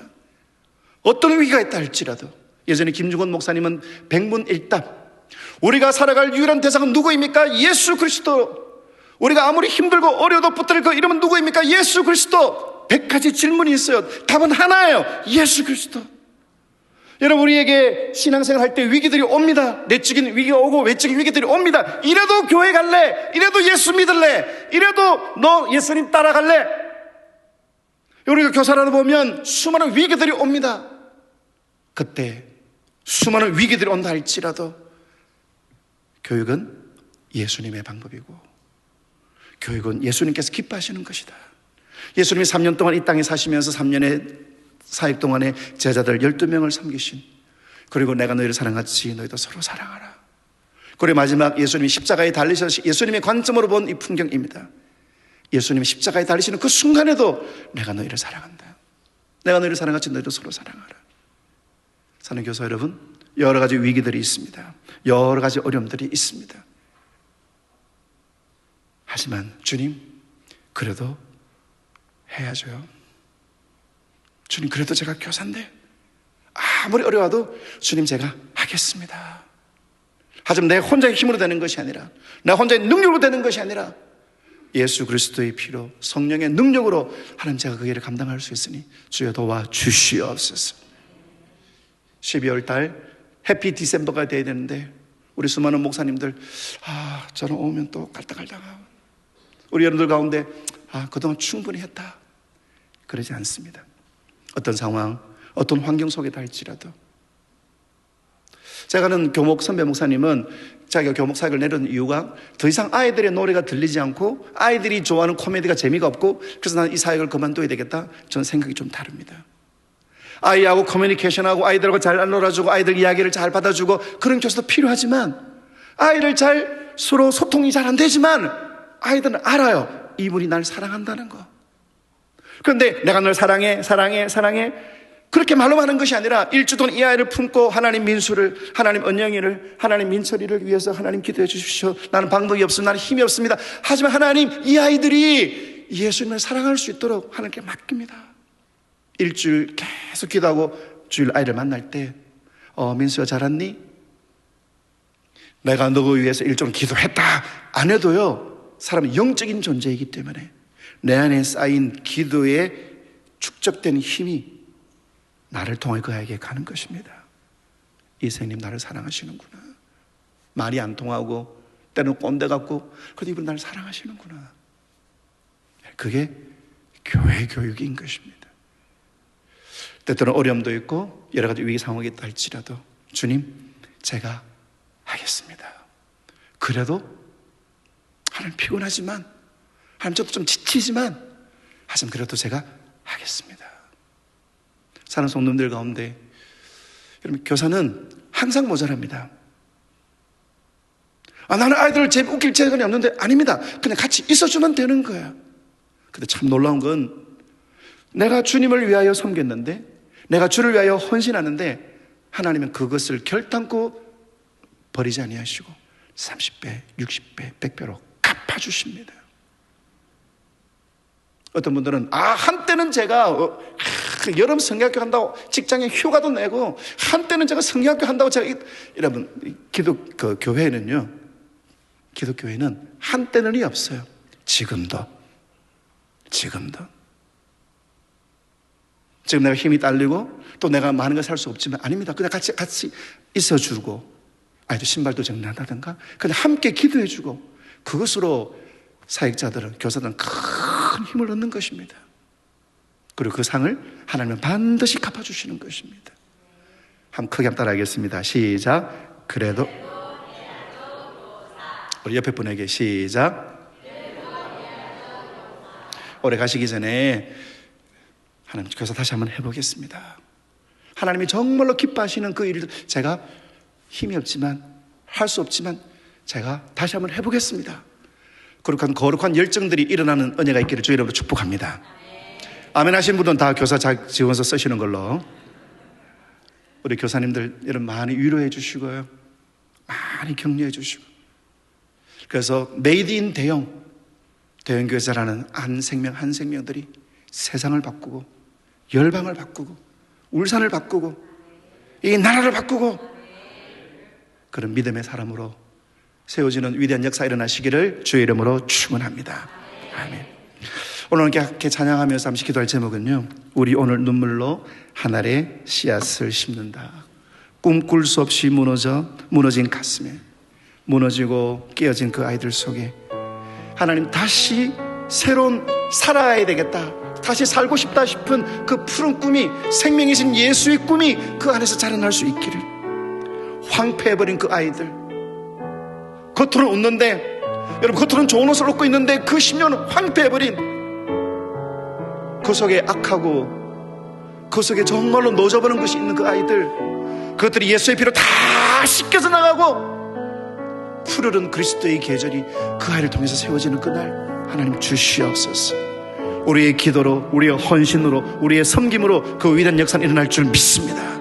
어떤 위기가 있다 할지라도. 예전에 김중건 목사님은 백문일답, 우리가 살아갈 유일한 대상은 누구입니까? 예수 그리스도. 우리가 아무리 힘들고 어려워도 붙들 그 이름은 누구입니까? 예수 그리스도. 100가지 질문이 있어요. 답은 하나예요. 예수 그리스도. 여러분, 우리에게 신앙생활 할 때 위기들이 옵니다. 내적인 위기가 오고 외적인 위기들이 옵니다. 이래도 교회 갈래? 이래도 예수 믿을래? 이래도 너 예수님 따라갈래? 우리가 교사라도 보면 수많은 위기들이 옵니다. 그때 수많은 위기들이 온다 할지라도 교육은 예수님의 방법이고, 교육은 예수님께서 기뻐하시는 것이다. 예수님이 3년 동안 이 땅에 사시면서 3년의 사역 동안에 제자들 12명을 섬기신, 그리고 내가 너희를 사랑하지 너희도 서로 사랑하라. 그리고 마지막 예수님이 십자가에 달리셔서 예수님의 관점으로 본 이 풍경입니다. 예수님이 십자가에 달리시는 그 순간에도 내가 너희를 사랑한다. 내가 너희를 사랑하지 너희도 서로 사랑하라. 사는 교사 여러분, 여러 가지 위기들이 있습니다. 여러 가지 어려움들이 있습니다. 하지만 주님, 그래도 해야죠. 주님, 그래도 제가 교사인데 아무리 어려워도 주님, 제가 하겠습니다. 하지만 내 혼자의 힘으로 되는 것이 아니라, 내 혼자의 능력으로 되는 것이 아니라 예수 그리스도의 피로 성령의 능력으로 하나님 제가 그 일을 감당할 수 있으니 주여 도와주시옵소서. 12월 달 해피 디셈버가 돼야 되는데 우리 수많은 목사님들 저는 오면 또 갈딱갈딱하고, 우리 여러분들 가운데 그동안 충분히 했다, 그러지 않습니다. 어떤 상황, 어떤 환경 속에다 할지라도. 제가 아는 교목 선배 목사님은 자기가 교목 사역을 내려는 이유가 더 이상 아이들의 노래가 들리지 않고 아이들이 좋아하는 코미디가 재미가 없고, 그래서 나는 이 사역을 그만둬야 되겠다. 저는 생각이 좀 다릅니다. 아이하고 커뮤니케이션하고 아이들하고 잘 놀아주고 아이들 이야기를 잘 받아주고 그런 교수도 필요하지만, 아이를 잘 서로 소통이 잘 안 되지만 아이들은 알아요, 이분이 날 사랑한다는 거. 그런데 내가 널 사랑해 그렇게 말로 하는 것이 아니라 일주 동안 이 아이를 품고 하나님 민수를, 하나님 은영이를, 하나님 민철이를 위해서 하나님 기도해 주십시오. 나는 방법이 없습니다. 나는 힘이 없습니다. 하지만 하나님, 이 아이들이 예수님을 사랑할 수 있도록 하나님께 맡깁니다. 일주일 계속 기도하고 주일 아이를 만날 때 민수야 잘 왔니? 내가 너를 위해서 일종 기도했다 안 해도요, 사람은 영적인 존재이기 때문에 내 안에 쌓인 기도에 축적된 힘이 나를 통해 그 아이에게 가는 것입니다. 이 선생님 나를 사랑하시는구나. 말이 안 통하고 때는 꼰대 같고 그래도 이분 나를 사랑하시는구나. 그게 교회 교육인 것입니다. 때때는 어려움도 있고 여러 가지 위기 상황이 있다 할지라도 주님, 제가 하겠습니다. 그래도 하나님 피곤하지만, 하나님 저도 좀 지치지만, 하지만 그래도 제가 하겠습니다. 사는 성도님들 가운데 여러분, 교사는 항상 모자랍니다. 나는 아이들을 웃길 재간이 없는데, 아닙니다. 그냥 같이 있어주면 되는 거야. 근데 참 놀라운 건, 내가 주님을 위하여 섬겼는데, 내가 주를 위하여 헌신하는데 하나님은 그것을 결단코 버리지 아니하시고 30배, 60배, 100배로 갚아주십니다. 어떤 분들은 한때는 제가 여름 성경학교 한다고 직장에 휴가도 내고, 한때는 제가 성경학교 한다고 제가 여러분, 교회는요, 기독교회는 한때는이 없어요. 지금도 지금 내가 힘이 딸리고 또 내가 많은 걸 살 수 없지만, 아닙니다. 그냥 같이 있어주고, 아이들 신발도 정리한다든가 그냥 함께 기도해주고, 그것으로 사역자들은, 교사들은 큰 힘을 얻는 것입니다. 그리고 그 상을 하나님은 반드시 갚아주시는 것입니다. 한번 크게 한번 따라하겠습니다. 시작. 그래도 우리 옆에 분에게 시작. 오래 가시기 전에 하나님, 교사 다시 한번 해보겠습니다. 하나님이 정말로 기뻐하시는 그 일을 제가 힘이 없지만, 할 수 없지만 제가 다시 한번 해보겠습니다. 거룩한 열정들이 일어나는 은혜가 있기를 주의 이름으로 축복합니다. 아멘 하신 분들은 다 교사 지원서 쓰시는 걸로. 우리 교사님들 여러분 많이 위로해 주시고요, 많이 격려해 주시고, 그래서 메이드 인 대형교회자라는 한 생명들이 세상을 바꾸고 열방을 바꾸고 울산을 바꾸고 이 나라를 바꾸고, 그런 믿음의 사람으로 세워지는 위대한 역사 일어나시기를 주의 이름으로 축원합니다. 아멘. 오늘 이렇게 찬양하면서 잠시 기도할 제목은요, 우리 오늘 눈물로 하늘의 씨앗을 심는다. 꿈꿀 수 없이 무너진 가슴에, 무너지고 깨어진 그 아이들 속에 하나님 다시 새로운 살아야 되겠다, 다시 살고 싶다 싶은 그 푸른 꿈이, 생명이신 예수의 꿈이 그 안에서 자라날 수 있기를. 황폐해버린 그 아이들, 겉으로는 웃는데, 여러분 겉으로는 좋은 옷을 입고 있는데 그 심령은 황폐해버린, 그 속에 악하고 그 속에 정말로 노져버린 것이 있는 그 아이들, 그것들이 예수의 피로 다 씻겨져 나가고 푸르른 그리스도의 계절이 그 아이를 통해서 세워지는 그날 하나님 주시옵소서. 우리의 기도로, 우리의 헌신으로, 우리의 섬김으로 그 위대한 역사는 일어날 줄 믿습니다.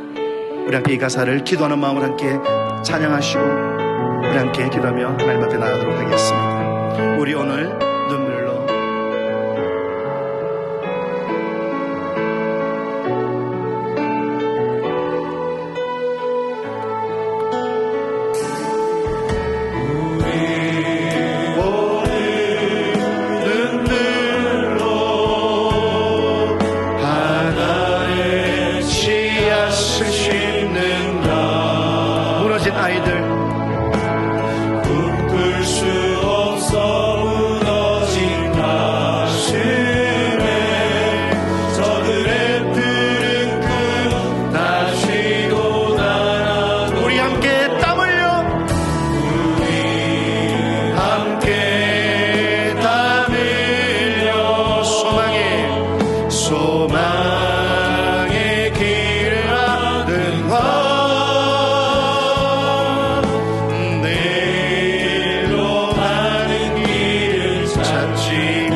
우리 함께 이 가사를 기도하는 마음으로 함께 찬양하시고 우리 함께 기도하며 하나님 앞에 나아가도록 하겠습니다. 우리 오늘 눈물로 우리 오늘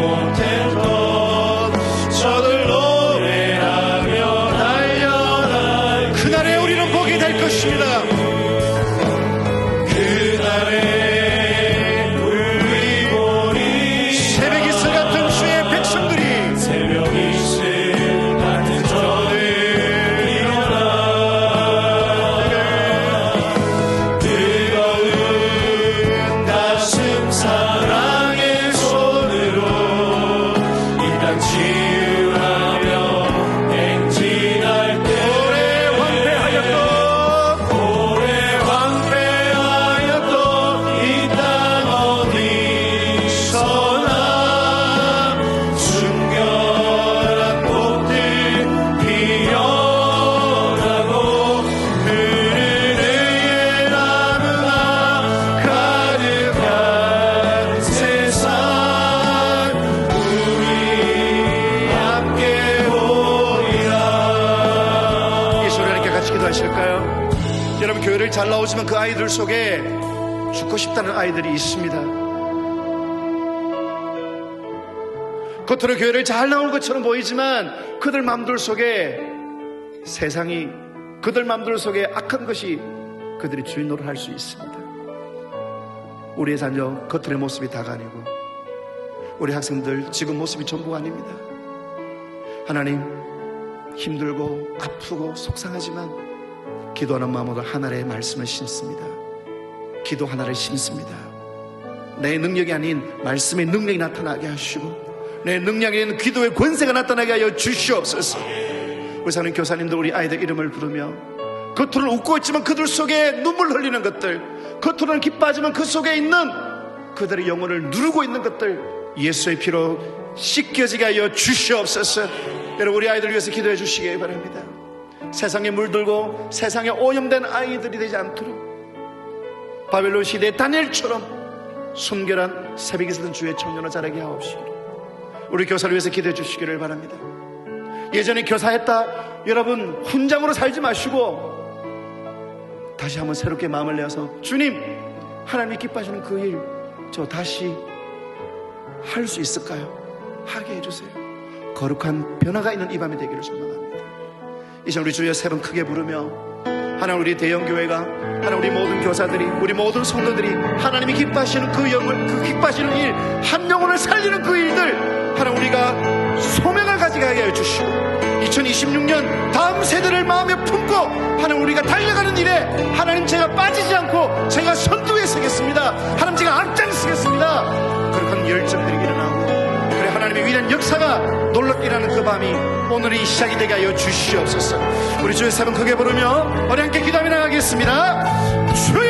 못했던 저들 노래하며 달려라. 그날에 우리는 보게 될 것입니다. 그날에 우리 보리 새벽 이슬 같은 주의 백성들이 새벽 이슬 같은 저들 일어나 뜨거운 가슴 사랑의 손으로 이 땅 치유하며 행진할 때 오래 황폐하였던 이 땅 어디서나 순결한 꽃들 피어나고 흐르는 나무가 가득한 세상 우리 함께 보이라. 이 소리 함께 같이 기도하실까요? 여러분, 교회를 잘 나오지만 그 아이들 속에 죽고 싶다는 아이들이 있습니다. 겉으로 교회를 잘 나오는 것처럼 보이지만 그들 맘들 속에 세상이, 그들 맘들 속에 악한 것이 그들이 주인 노릇할 수 있습니다. 우리의 자녀 겉으로의 모습이 다가 아니고 우리 학생들 지금 모습이 전부가 아닙니다. 하나님, 힘들고 아프고 속상하지만 기도하는 마음으로 하나의 말씀을 심습니다. 기도 하나를 심습니다. 내 능력이 아닌 말씀의 능력이 나타나게 하시고 내 능력이 아닌 기도의 권세가 나타나게 하여 주시옵소서. 우리 사는 교사님들 우리 아이들 이름을 부르며 겉으로는 웃고 있지만 그들 속에 눈물 흘리는 것들, 겉으로는 기뻐하지만 그 속에 있는 그들의 영혼을 누르고 있는 것들 예수의 피로 씻겨지게 하여 주시옵소서. 여러분, 우리 아이들 위해서 기도해 주시기 바랍니다. 세상에 물들고 세상에 오염된 아이들이 되지 않도록 바벨론 시대의 다니엘처럼 순결한 새벽에 있었던 주의 청년을 자라게 하옵시고 우리 교사를 위해서 기도해 주시기를 바랍니다. 예전에 교사했다, 여러분 훈장으로 살지 마시고 다시 한번 새롭게 마음을 내어서 주님, 하나님이 기뻐하시는 그 일 저 다시 할 수 있을까요? 하게 해주세요. 거룩한 변화가 있는 이 밤이 되기를 소망합니다. 이제 우리 주여 세 번 크게 부르며 하나님, 우리 대형교회가, 하나님 우리 모든 교사들이, 우리 모든 성도들이 하나님이 기뻐하시는 그 영을, 그 기뻐하시는 일, 한 영혼을 살리는 그 일들 하나님 우리가 소명을 가지게 하게 해주시고 2026년 다음 세대를 마음에 품고 하나님 우리가 달려가는 일에 하나님 제가 빠지지 않고 제가 선두에 서겠습니다. 하나님 제가 앞장서겠습니다. 그런 열정들이 일어나고 그래 하나님의 위대한 역사가 놀랍게 일어나는 그 밤이 오늘이 시작이 되게 하여 주시옵소서. 우리 주의 세 번 크게 부르며 우리 함께 기도하며 나가겠습니다. 주여